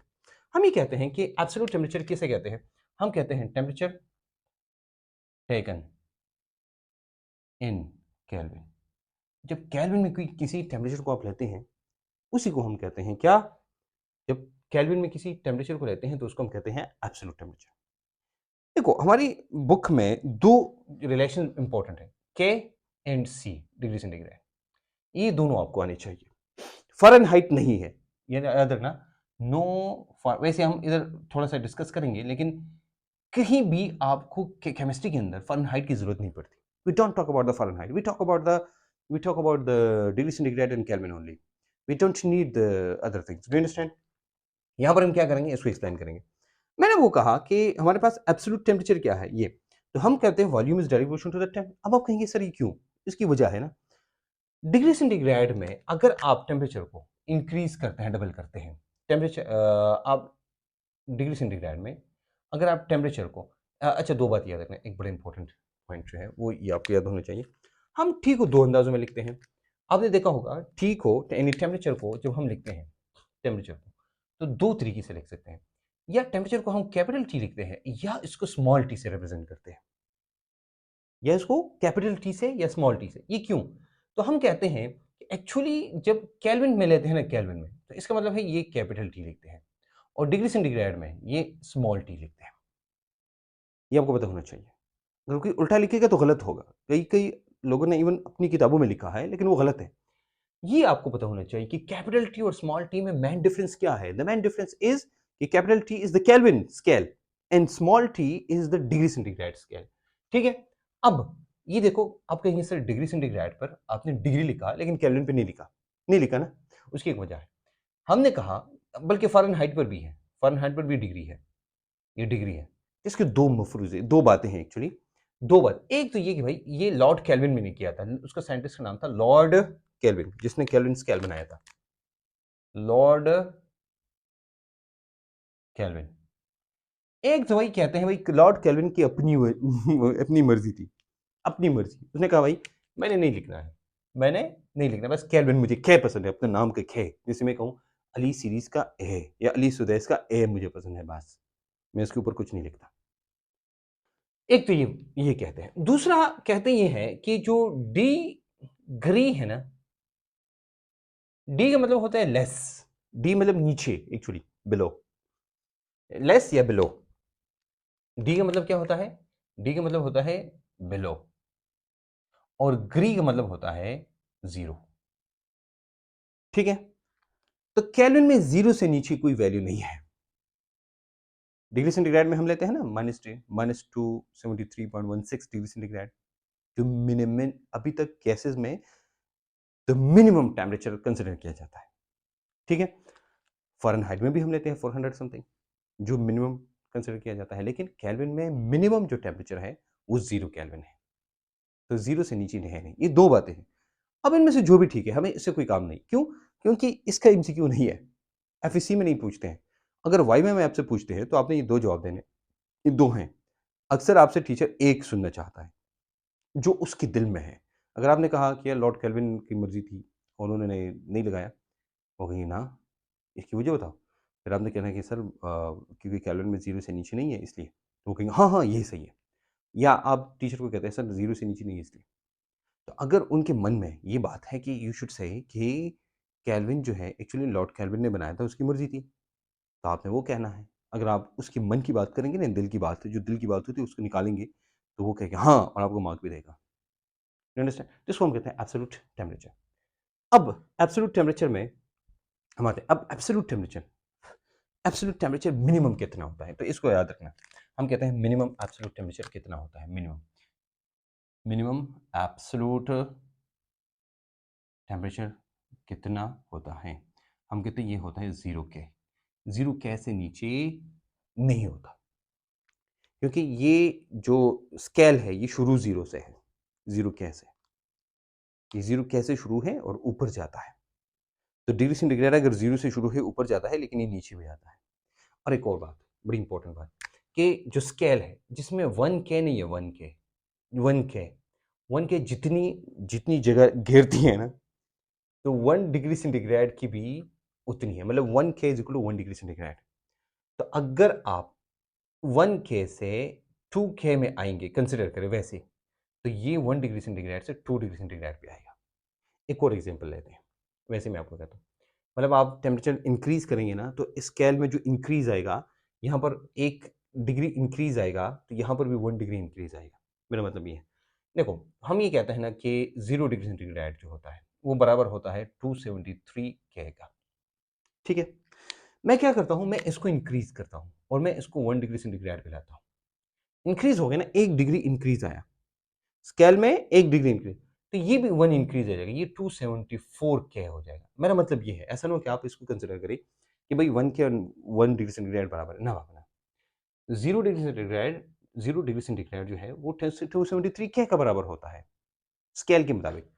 हम ये कहते हैं कि एब्सोल्यूट टेम्परेचर किसे कहते हैं, हम कहते हैं टेम्परेचर टेकन इन केल्विन। जब केल्विन में कोई किसी टेम्परेचर को आप लेते हैं, उसी को हम कहते हैं क्या, जब केल्विन में किसी टेम्परेचर को लेते हैं तो उसको हम कहते हैं एब्सोल्यूट टेम्परेचर। देखो हमारी बुक में दो रिलेशन इंपॉर्टेंट है, के एंड सी, डिग्री सेंटीग्रेड, ये दोनों आपको आने चाहिए, फ़ारेनहाइट नहीं है, ये याद रखना, नो वैसे हम इधर थोड़ा सा डिस्कस करेंगे, लेकिन कहीं भी आपको केमिस्ट्री के अंदर फ़ारेनहाइट की जरूरत नहीं पड़ती, we don't talk about the Fahrenheit, we talk about the degree centigrade and Kelvin only, we don't need the other things, do you understand. यहाँ पर हम क्या करेंगे, इसको एक्सप्लेन करेंगे। मैंने वो कहा कि हमारे पास एब्सोल्यूट टेम्परेचर क्या है, ये तो हम कहते हैं volume is direct proportional to the temp. अब आप कहेंगे सर ये क्यों, इसकी वजह है ना, डिग्री सेंटीग्रेड में अगर आप टेम्परेचर को इंक्रीज करते हैं, डबल करते हैं टेम्परेचर, आप डिग्री सेंटीग्रेड में अगर आप टेम्परेचर को, अच्छा दो बात याद रखना, एक बड़ा इंपॉर्टेंट पॉइंट जो है वो ये आपको याद होना चाहिए। हम ठीक को दो अंदाजों में लिखते हैं, आपने देखा होगा ठीक हो यानी टेम्परेचर को जब हम लिखते हैं टेम्परेचर को, तो दो तरीके से लिख सकते हैं, या टेम्परेचर को हम कैपिटल टी लिखते हैं या इसको स्मॉल टी से रिप्रेजेंट करते हैं, या इसको कैपिटल टी से या स्मॉल टी से, ये क्यों, तो हम कहते हैं कि एक्चुअली जब केल्विन में लेते हैं ना, केल्विन में, तो इसका मतलब है ये कैपिटल टी लिखते हैं, और डिग्री सेंटीग्रेड में ये स्मॉल टी लिखते हैं, ये आपको पता होना चाहिए, अगर कोई उल्टा लिखेगा तो गलत होगा, कई कई लोगों ने इवन अपनी किताबों में लिखा है लेकिन वो गलत है, ये आपको पता होना चाहिए कि कैपिटल टी और स्मॉल टी में मेन डिफरेंस क्या है, द मेन डिफरेंस इज कि capital T is the kelvin scale and small T is the degree centigrade scale. ठीक है, अब ये देखो, आप कहेंगे सर डिग्री सेंटीग्रेड पर आपने डिग्री लिखा लेकिन केल्विन पे नहीं लिखा, नहीं लिखा ना, उसकी एक वजह है। हमने कहा, बल्कि फ़ारेनहाइट पर भी है, फ़ारेनहाइट पर भी डिग्री है, ये डिग्री है। इसके दो मफरूज़े, दो बातें हैं एक्चुअली, दो बात। एक तो ये कि भाई ये लॉर्ड केल्विन ने किया था, उसका साइंटिस्ट का नाम था लॉर्ड केल्विन, जिसने केल्विन स्केल बनाया था, लॉर्ड केल्विन। एक तो भाई कहते हैं भाई लॉर्ड केल्विन की अपनी अपनी मर्जी थी, अपनी मर्जी। उसने कहा भाई मैंने नहीं लिखना है, मैंने नहीं लिखना, बस केल्विन मुझे खे पसंद है, अपने नाम के खे, जैसे मैं कहूँ अली सीरीज का ए या अली सुदैस का ए मुझे पसंद है, बस मैं इसके ऊपर कुछ नहीं लिखता। एक तो ये कहते हैं। दूसरा कहते ये है कि जो डी ग्री है ना, डी का मतलब होता है लेस, डी मतलब नीचे, एक्चुअली बिलो, लेस या बिलो। डी का मतलब क्या होता है? डी का मतलब होता है बिलो, और ग्री का मतलब होता है जीरो। ठीक है, तो केल्विन में जीरो से नीचे कोई वैल्यू नहीं है। डिग्री सेंटीग्रेड में हम लेते हैं ना -273.16 डिग्री सेंटीग्रेड, जो मिनिमम अभी तक केसेस में द मिनिमम टेम्परेचर कंसिडर किया जाता है। ठीक है, फ़ारेनहाइट में भी हम लेते हैं 400 समथिंग, जो मिनिमम कंसिडर किया जाता है, लेकिन केल्विन में मिनिमम जो टेम्परेचर है वो 0 केल्विन है, तो 0 से नीचे है नहीं। ये दो बातें हैं। अब इनमें से जो भी ठीक है, हमें इससे कोई काम नहीं। क्यों? क्योंकि इसका एमसीक्यू नहीं है, एफएससी में नहीं पूछते हैं। अगर वाइवा में आपसे पूछते हैं तो आपने ये दो जवाब देने, ये दो हैं। अक्सर आपसे टीचर एक सुनना चाहता है, जो उसके दिल में है। अगर आपने कहा कि यार लॉर्ड केल्विन की मर्जी थी और उन्होंने नहीं लगाया, वो कहेंगे ना, इसकी वजह बताओ। फिर आपने कहना है कि सर क्योंकि केल्विन में 0 से नीचे नहीं है इसलिए। तो वो कहेंगे हाँ, हाँ, ये सही है। या आप टीचर को कहते हैं सर 0 से नीचे नहीं है इसलिए। तो अगर उनके मन में ये बात है कि यू शुड से कि केल्विन जो है एक्चुअली लॉर्ड केल्विन ने बनाया था, उसकी मर्जी थी, तो आपने वो कहना है। अगर आप उसके मन की बात करेंगे ना, दिल की बात, जो दिल की बात होती है उसको निकालेंगे, तो वो कहेगा हाँ, और आपको मार्क भी देगा। You understand? तो इसको हम कहते हैं एब्सोल्यूट टेम्परेचर। अब एब्सोल्यूट टेम्परेचर में हम आते हैं। अब एब्सोल्यूट टेम्परेचर मिनिमम कितना होता है, तो इसको याद रखना। हम कहते हैं मिनिमम एब्सोल्यूट टेम्परेचर कितना होता है, मिनिमम एब्सोल्यूट टेम्परेचर कितना होता है। हम कहते हैं ये होता है 0 के से नीचे नहीं होता, क्योंकि ये जो स्केल है ये शुरू 0 से है, 0 के से, ये 0 के से शुरू है और ऊपर जाता है। तो डिग्री सेंटीग्रेड अगर 0 से शुरू है ऊपर जाता है, लेकिन ये नीचे भी आता है। और एक और बात, बड़ी इंपॉर्टेंट बात, कि जो स्केल है जिसमें 1 के नहीं है, 1 के जितनी जितनी जगह घेरती है ना, तो 1 डिग्री सेंटीग्रेड की भी उतनी है, मतलब 1 K is equal to 1 degree centigrade. तो अगर आप 1 के से 2 के में आएंगे, कंसिडर करें वैसे, तो ये 1 डिग्री सेंटीग्रेड से 2 डिग्री सेंटीग्रेड पे आएगा। एक और एग्जांपल लेते हैं, वैसे मैं आपको कहता हूँ, मतलब आप टेम्परेचर इंक्रीज करेंगे ना, तो स्केल में जो इंक्रीज आएगा, यहाँ पर 1 डिग्री इंक्रीज आएगा, तो यहाँ पर भी 1 डिग्री इंक्रीज आएगा। मेरा मतलब ये है, देखो हम ये कहते हैं ना कि 0 डिग्री सेंटीग्रेड जो होता है वो बराबर होता है 273 के का। ठीक है, मैं क्या करता हूँ, मैं इसको इंक्रीज करता हूँ और मैं इसको 1 डिग्री सेंटीग्रेड पे लाता हूँ। इंक्रीज हो गया ना, 1 डिग्री इंक्रीज आया स्केल में, 1 डिग्री इंक्रीज, तो ये भी 1 इंक्रीज आ जाएगा, ये 274 के हो जाएगा। मेरा मतलब ये है, ऐसा ना हो कि आप इसको कंसिडर करें कि भाई 1 के और 1 डिग्री सेंटीग्रेड बराबर है ना, बाबा। 0 डिग्री सेंटीग्रेड जो है वो 273 के का बराबर होता है स्केल के मुताबिक।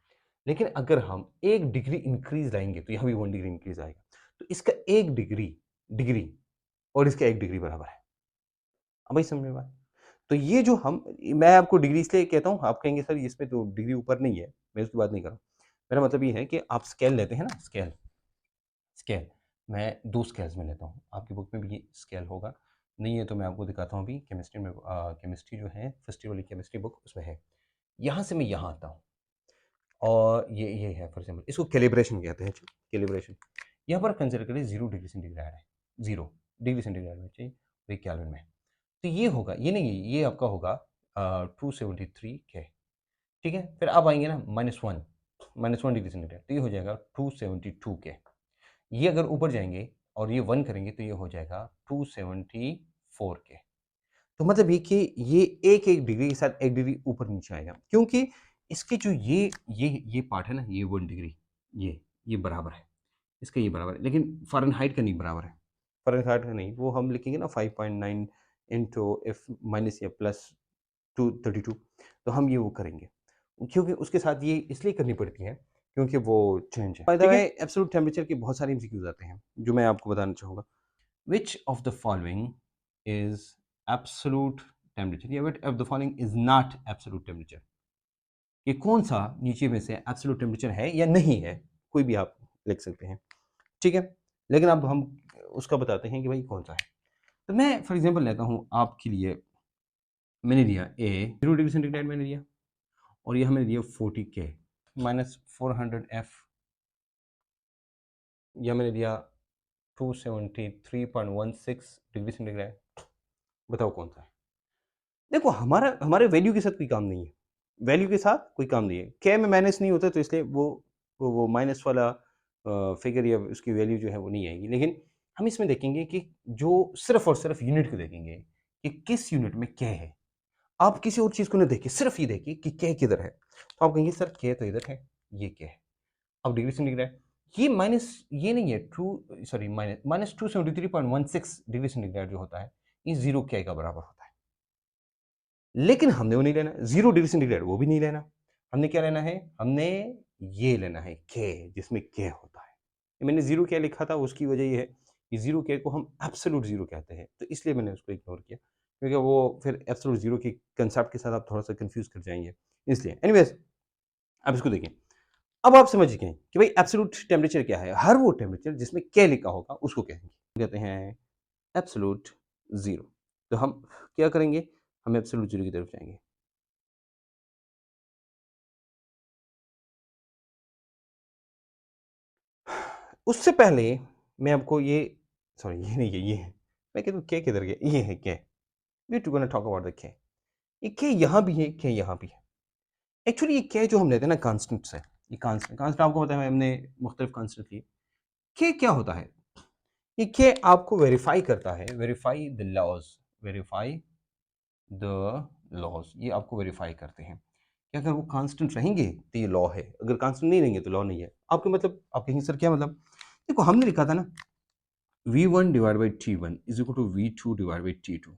लेकिन अगर हम 1 डिग्री इंक्रीज लाएंगे तो यहाँ भी 1 डिग्री इंक्रीज आएगा, तो इसका 1 डिग्री डिग्री और इसका 1 डिग्री बराबर है। अब भाई समझ में बात? तो ये जो हम, मैं आपको डिग्री इसलिए कहता हूँ, आप कहेंगे सर इसमें तो डिग्री ऊपर नहीं है, मैं उसकी बात नहीं कर रहा हूँ। मेरा मतलब ये है कि आप स्केल लेते हैं ना, स्केल स्केल मैं 2 स्केल्स में लेता हूँ, आपकी बुक में भी ये स्केल होगा, नहीं है तो मैं आपको दिखाता हूँ अभी। केमिस्ट्री में केमिस्ट्री जो है फर्स्ट ईयर वाली केमिस्ट्री बुक, उसमें है। यहाँ से मैं यहाँ आता हूँ और ये है फॉर एग्जाम्पल, इसको कैलिब्रेशन कहते हैं। कैलिब्रेशन, यहाँ पर कंसिडर करिए 0 डिग्री सेंटीग्रेड है, 0 डिग्री सेंटीग्रेड में चाहिए, और केल्विन में, तो ये होगा, ये नहीं, ये आपका होगा 273 के। ठीक है, फिर आप आएंगे ना -1 डिग्री सेंटीग्रेड, तो ये हो जाएगा 272 के। ये अगर ऊपर जाएंगे और ये 1 करेंगे तो ये हो जाएगा 274 के। तो मतलब ये एक डिग्री के साथ 1 डिग्री ऊपर नीचे आएगा, क्योंकि इसके जो ये पार्ट है ना, ये 1 डिग्री, ये बराबर है, इसका ये बराबर है, लेकिन फ़ारेनहाइट का नहीं बराबर है। फ़ारेनहाइट का नहीं, वो हम लिखेंगे ना 5.9 इंटू एफ माइनस या प्लस 232, तो हम ये वो करेंगे, क्योंकि उसके साथ ये इसलिए करनी पड़ती है क्योंकि वो चेंज है। Bye the way, absolute temperature के बहुत सारे एमसीक्यूज आते हैं जो मैं आपको बताना चाहूँगा। Which of the following is absolute temperature, या which of the following is not absolute temperature, ये कौन सा नीचे में से एब्सोल्यूट टेम्परेचर है या नहीं है, कोई भी आप लिख सकते हैं, ठीक है। लेकिन अब हम उसका बताते हैं कि भाई कौन सा है। तो मैं फॉर एग्जांपल लेता हूँ आपके लिए, मैंने दिया ए 0 डिग्री सेंटीग्रेड मैंने दिया, और ये हमें दिया 40 के माइनस 400 एफ, या मैंने दिया 273.16 डिग्री सेंटीग्रेड। बताओ कौन सा है। देखो, हमारे वैल्यू के साथ कोई काम नहीं है, वैल्यू के साथ कोई काम नहीं है। के में माइनस नहीं होता, तो इसलिए वो माइनस वाला फिगर या उसकी वैल्यू जो है वो नहीं आएगी। लेकिन हम इसमें देखेंगे कि जो सिर्फ और सिर्फ यूनिट को देखेंगे कि किस यूनिट में क्या है। आप किसी और चीज़ को ना देखिए, सिर्फ ये देखिए कि क्या किधर है। तो आप कहेंगे सर के तो इधर है, ये क्या है। अब डिग्री सेंटीग्रेड, ये माइनस, ये नहीं है माइनस 273.16 डिग्री सेंटीग्रेड जो होता है, ये 0 के का बराबर होता है। लेकिन हमने वो नहीं लेना, 0 डिग्री सेंटीग्रेड वो भी नहीं लेना। हमने क्या लेना है, हमने ये लेना है के, जिसमें के होता है। मैंने 0 के लिखा था, उसकी वजह ये है कि 0 के को हम एब्सोल्यूट 0 कहते हैं, तो इसलिए मैंने उसको इग्नोर किया, क्योंकि वो फिर एब्सोल्यूट 0 के कंसेप्ट के साथ आप थोड़ा सा कंफ्यूज कर जाएंगे, इसलिए। एनीवेज, अब इसको देखें। अब आप समझ गए कि भाई एब्सोल्यूट टेम्परेचर क्या है। हर वो टेम्परेचर जिसमें क्या लिखा होगा उसको कहेंगे, कहते हैं एब्सोल्यूट 0। तो हम क्या करेंगे, हम एब्सोल्यूट 0 की तरफ जाएंगे। उससे पहले मैं आपको ये, सॉरी ये नहीं है, ये है। मैं कहता हूँ के किधर गया, ये है K. We to gonna talk about the K. ये के यहाँ भी है, के यहाँ भी है। एक्चुअली ये के जो हम लेते हैं ना कांस्टेंट से, ये कांस्टेंट कांस्टेंट आपको पता है, हमने मुख्तलिफ कांस्टेंट लिए। के क्या होता है, ये के आपको वेरीफाई करता है, verify the laws, verify the laws, ये आपको वेरीफाई करते हैं कि अगर वो कांस्टेंट रहेंगे तो ये लॉ है, अगर कांस्टेंट नहीं रहेंगे तो लॉ नहीं है। आपके मतलब, आप कहेंगे सर क्या मतलब। देखो, हमने लिखा था ना v1 divide by t1 is equal to v2 divide by t2।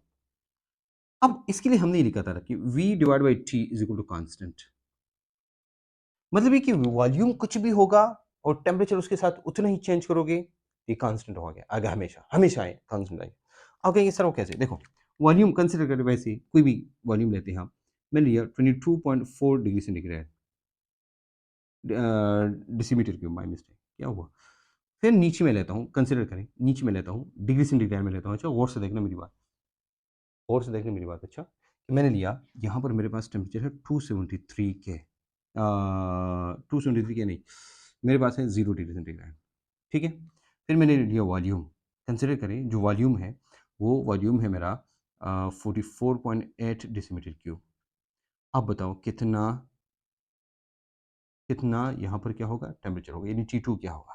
अब इसके लिए हमने लिखा था कि v divide by t is equal to constant, मतलब ये कि वॉल्यूम कुछ भी होगा और टेम्परेचर उसके साथ उतना ही चेंज करोगे, ये कांस्टेंट हो गया आगे, हमेशा हमेशा आए कांस्टेंट आए। आप कहेंगे सर वो कैसे, देखो वॉल्यूम कंसिडर करें, वैसे कोई भी वॉल्यूम लेते हैं हम। मैंने लिया 22.4 degree centigrade, decimetre cube, my mistake, क्या हुआ। फिर नीचे में लेता हूँ, कंसिडर करें नीचे में लेता हूँ, डिग्री सेंटीग्रेड में लेता हूँ। अच्छा, गौर से देखना मेरी बात, गौर से देखना मेरी बात। अच्छा, कि मैंने लिया यहाँ पर मेरे पास टेम्परेचर है 273 के, 273 के नहीं, मेरे पास है 0 डिग्री सेंटीग्रेड, ठीक है। फिर मैंने लिया वॉल्यूम, कंसिडर करें जो वॉल्यूम है, वो वॉल्यूम है मेरा 44.8 डिसीमीटर क्यूब। अब बताओ कितना कितना यहाँ पर क्या होगा, टेम्परेचर होगा, यानी T2 क्या होगा।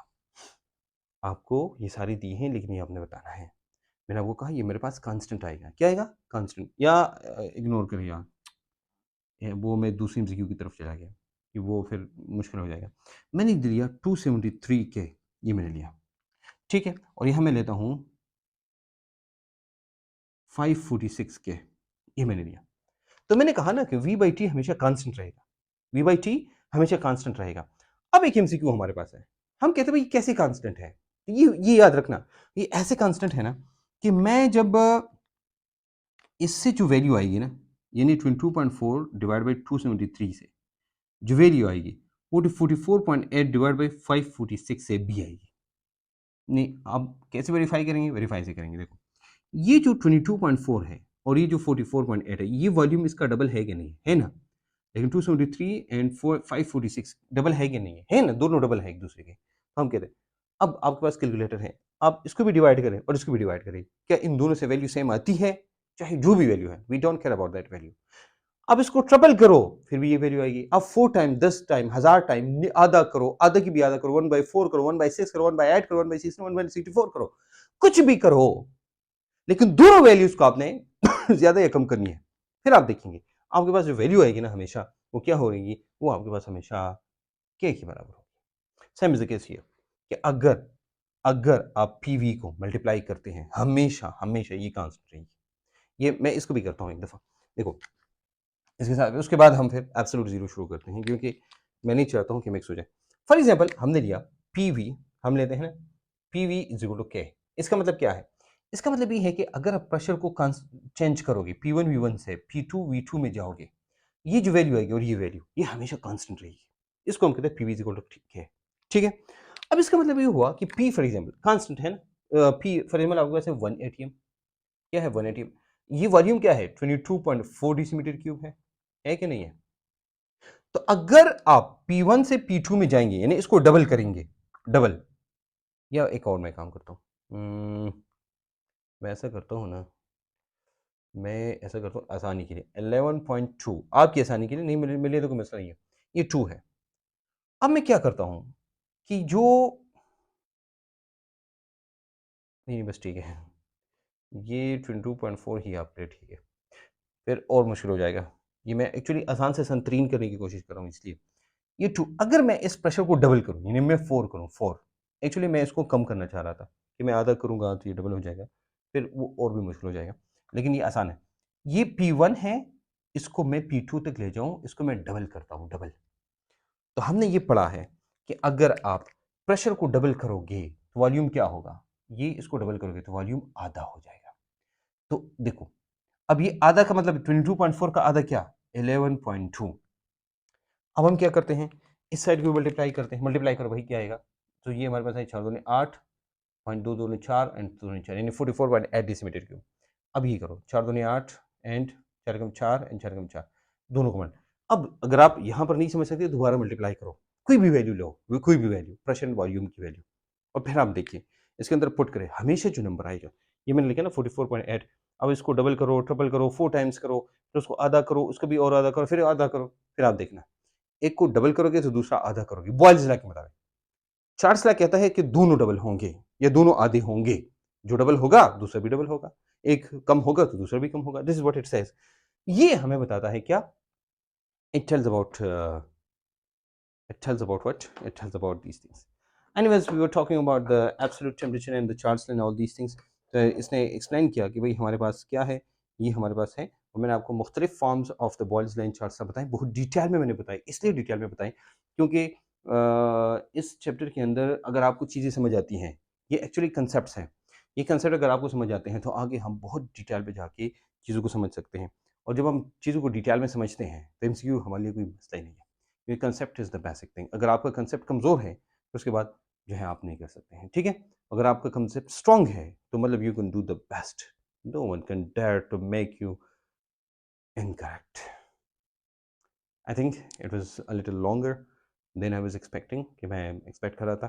आपको ये सारी दी हैं, लेकिन ये आपने बताना है। मैंने आपको कहा ये मेरे पास कांस्टेंट आएगा, क्या आएगा, कांस्टेंट। या इग्नोर करें यार, वो मैं दूसरी एमसीक्यू की तरफ चला गया कि वो फिर मुश्किल हो जाएगा। मैंने लिया 273 के, ये मैंने लिया, ठीक है। और यहाँ मैं लेता हूँ 546 के, ये मैंने लिया। तो मैंने कहा ना कि v बाई टी हमेशा कांस्टेंट रहेगा, v बाई टी हमेशा कांस्टेंट रहेगा। अब एक एमसीक्यू हमारे पास है, हम कहते हैं भाई कैसे कांस्टेंट है। ये याद रखना, ये ऐसे कांस्टेंट है ना कि मैं जब इससे जो वैल्यू आएगी ना, यानी 22.4 डिवाइड बाई 273 से जो वैल्यू आएगी, वो 44.8 डिवाइड बाई 546 से भी आएगी। नहीं, अब कैसे वेरीफाई करेंगे, वेरीफाई से करेंगे। देखो, ये जो 22.4 है और ये जो 44.8 है, ये वॉल्यूम इसका डबल है कि नहीं है ना। लेकिन 273 एंड 546 डबल है कि नहीं है ना, दोनों डबल है एक दूसरे के। तो हम कहते हैं, अब आपके पास कैलकुलेटर है, आप इसको भी डिवाइड करें और इसको भी डिवाइड करें, क्या इन दोनों से वैल्यू सेम आती है, चाहे जो भी वैल्यू है, we don't care about that value. अब इसको ट्रिपल करो, फिर भी ये वैल्यू आएगी। अब 4 टाइम, 10 टाइम, 1000 टाइम आधा करो, आधा की भी आधा करो, 1/4 करो, 1/6 करो, 1/8 करो, 1/6, 1/64 करो, कुछ भी करो, लेकिन दोनों वैल्यूज को आपने ज्यादा या कम करनी है। फिर आप देखेंगे आपके पास जो वैल्यू आएगी ना हमेशा, वो क्या हो रहेगी, वो आपके पास हमेशा के बराबर होगी। Same is the case here कि अगर अगर आप पीवी को मल्टीप्लाई करते हैं, हमेशा हमेशा ये कांस्टेंट रहेगी। ये मैं इसको भी करता हूँ एक दफा, देखो इसके साथ उसके बाद हम फिर एब्सोल्यूट जीरो शुरू करते हैं, क्योंकि मैं नहीं चाहता हूँ कि मिक्स हो जाए। फॉर एग्जाम्पल हमने लिया पीवी, हम लेते हैं ना पीवी इज इक्वल टू के। इसका मतलब क्या है, इसका मतलब ये है कि अगर आप प्रेशर को चेंज करोगे P1 V1 से P2 V2 में जाओगे, ये जो वैल्यू आएगी और ये वैल्यू ये हमेशा कांस्टेंट रहेगी। इसको हम कहते हैं पीवी इज इक्वल टू के। ठीक है, अब इसका मतलब ये हुआ कि पी फॉर एग्जाम्पल कांस्टेंट है ना, पी फॉर एग्जाम्पल आपके पास है 1 एटीएम। क्या है 1 एटीएम, ये वॉल्यूम क्या है 22.4 डेसीमीटर क्यूब है कि नहीं है। तो अगर आप P1 से P2 में जाएंगे, यानी इसको डबल करेंगे, डबल, या एक और मैं काम करता हूँ, मैं ऐसा करता हूँ ना, मैं ऐसा करता हूँ आसानी के लिए 11.2, आपकी आसानी के लिए, नहीं मिले तो कोई मसला नहीं है, ये 2 है। अब मैं क्या करता हूँ कि जो, नहीं बस ठीक है, ये 22.4 ही आप ले, ठीक है, फिर और मुश्किल हो जाएगा। ये मैं एक्चुअली आसान से संतरीन करने की कोशिश कर रहा हूँ, इसलिए ये 2, अगर मैं इस प्रेशर को डबल करूँ, यानी मैं 4 करूँ, 4, एक्चुअली मैं इसको कम करना चाह रहा था कि मैं आधा करूँगा तो ये डबल हो जाएगा, फिर वो और भी मुश्किल हो जाएगा, लेकिन ये आसान है। ये P1 है, इसको मैं P2 तक ले जाऊँ, इसको मैं डबल करता हूँ, डबल। तो हमने ये पढ़ा है कि अगर आप प्रेशर को डबल करोगे तो वॉल्यूम क्या होगा, ये इसको डबल करोगे तो वॉल्यूम आधा हो जाएगा। तो देखो, अब ये आधा का मतलब 22.4 का आधा क्या, 11.2। अब हम क्या करते हैं, इस साइड को मल्टीप्लाई करते हैं, मल्टीप्लाई करो भाई क्या आएगा, तो ये हमारे पास है 4 दूनी 8, 2 4 एंड 2 4, यानी 44.8 डेसीमीटर क्यूब। अब ये करो 4 दूनी 8 एंड 4 4 एंड 4 4, दोनों को मल्ट। अब अगर आप यहाँ पर नहीं समझ सकते दोबारा मल्टीप्लाई करो, कोई भी वैल्यू लो, कोई भी वैल्यू, प्रेशर एंड वॉल्यूम की वैल्यू, और फिर आप देखिए इसके अंदर पुट करें, हमेशा जो नंबर आएगा, ये मैंने लिखा ना 44.8, अब इसको डबल करो, ट्रिपल करो, 4 टाइम्स करो, फिर उसको आधा करो, उसको भी और आधा करो, फिर आधा करो, फिर आप देखना एक को डबल करोगे तो दूसरा आधा करोगे, बॉयल्स लॉ के मुताबिक। चार्ल्स लॉ कहता है कि दोनों डबल होंगे या दोनों आधे होंगे, जो डबल होगा दूसरा भी डबल होगा, एक कम होगा तो दूसरा भी कम होगा, this is what it says. ये हमें बताता है क्या, it tells about what, it tells about these things। anyways we were talking about the absolute temperature and the Charles and all these things। तो इसने एक्सप्लेन किया कि भाई हमारे पास क्या है, ये हमारे पास है, और मैंने आपको मुख्तलिफ forms of the boils line charts बताएं, बहुत डिटेल में मैंने बताई, इसलिए डिटेल में बताएं क्योंकि इस चैप्टर के अंदर अगर आपको चीज़ें समझ आती हैं, ये एक्चुअली कंसेप्ट हैं, ये कंसेप्ट अगर आपको समझ आते हैं तो आगे हम बहुत डिटेल में जाके चीज़ों को समझ सकते हैं, और जब हम चीज़ों को डिटेल में समझते हैं तो एमसीक्यू हमारे लिए कोई मसला ही नहीं है। ये concept is the basic thing. अगर आपका कंसेप्ट कमज़ोर है तो उसके बाद जो है आप नहीं कर सकते हैं, ठीक है। अगर आपका कंसेप्ट स्ट्रांग है तो मतलब you can do the best, no one can dare to make you incorrect. I think it was a little longer than I was expecting, कि मैं एक्सपेक्ट कर रहा था,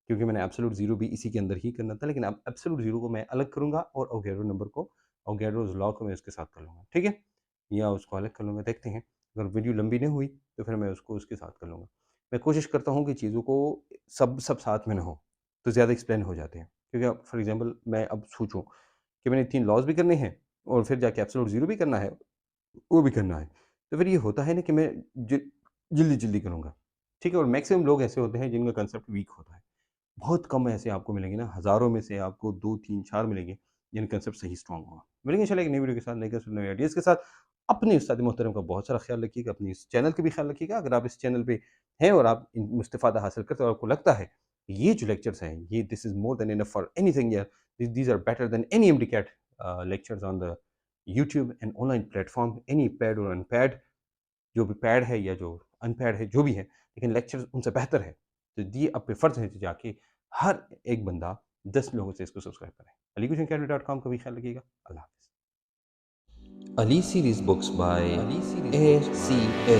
क्योंकि मैंने एब्सोल्यूट जीरो भी इसी के अंदर ही करना था, लेकिन अब एब्सोल्यूट जीरो को मैं अलग करूंगा और अवोगाड्रो नंबर को, अवोगाड्रोस लॉ को मैं उसके साथ कर लूँगा, ठीक है, या उसको अलग कर लूँगा, देखते हैं। अगर वीडियो लंबी नहीं हुई तो फिर मैं उसको उसके साथ कर लूँगा। मैं कोशिश करता हूँ कि चीज़ों को सब सब साथ में ना हो तो ज़्यादा एक्सप्लेन हो जाते हैं, क्योंकि अब फॉर एग्जांपल मैं अब सोचूं कि मैंने 3 लॉज भी करने हैं और फिर जाके एब्सोल्यूट जीरो भी करना है, वो भी करना है, तो फिर ये होता है ना कि मैं जल्दी-जल्दी करूँगा, ठीक है? और मैक्सिमम लोग ऐसे होते हैं जिनका कांसेप्ट वीक होता है। बहुत कम ऐसे आपको मिलेंगे ना, हज़ारों में से आपको 2, 3, 4 मिलेंगे जिनका कांसेप्ट सही स्ट्रॉन्ग होगा। मिलेंगे इंशाल्लाह एक नई वीडियो के साथ, नए कंसेप्ट, नए आइडियाज़ के साथ। अपने उस्ताद मोहतरम का बहुत सारा ख़्याल रखिएगा, अपने इस चैनल का भी ख़्याल रखिएगा। अगर आप इस चैनल पे हैं और आप इन इस्तिफ़ादा हासिल करते हो और आपको लगता है ये जो लेक्चर्स हैं, ये this is more than enough for anything here, these are better than any MDCAT lectures on the YouTube and online platform, any paid और अनपैड, जो भी पैड है या जो अनपैड है, जो भी है, लेकिन लेक्चर उनसे बेहतर है। तो ये अब पे फ़र्ज़ है कि जाके हर एक बंदा 10 लोगों से इसको सब्सक्राइब करें। अलीकुशनअकैडमी.com का भी ख्याल रखिएगा। अल्लाह हाफ़िज़। Ali Series Books by A.C.A.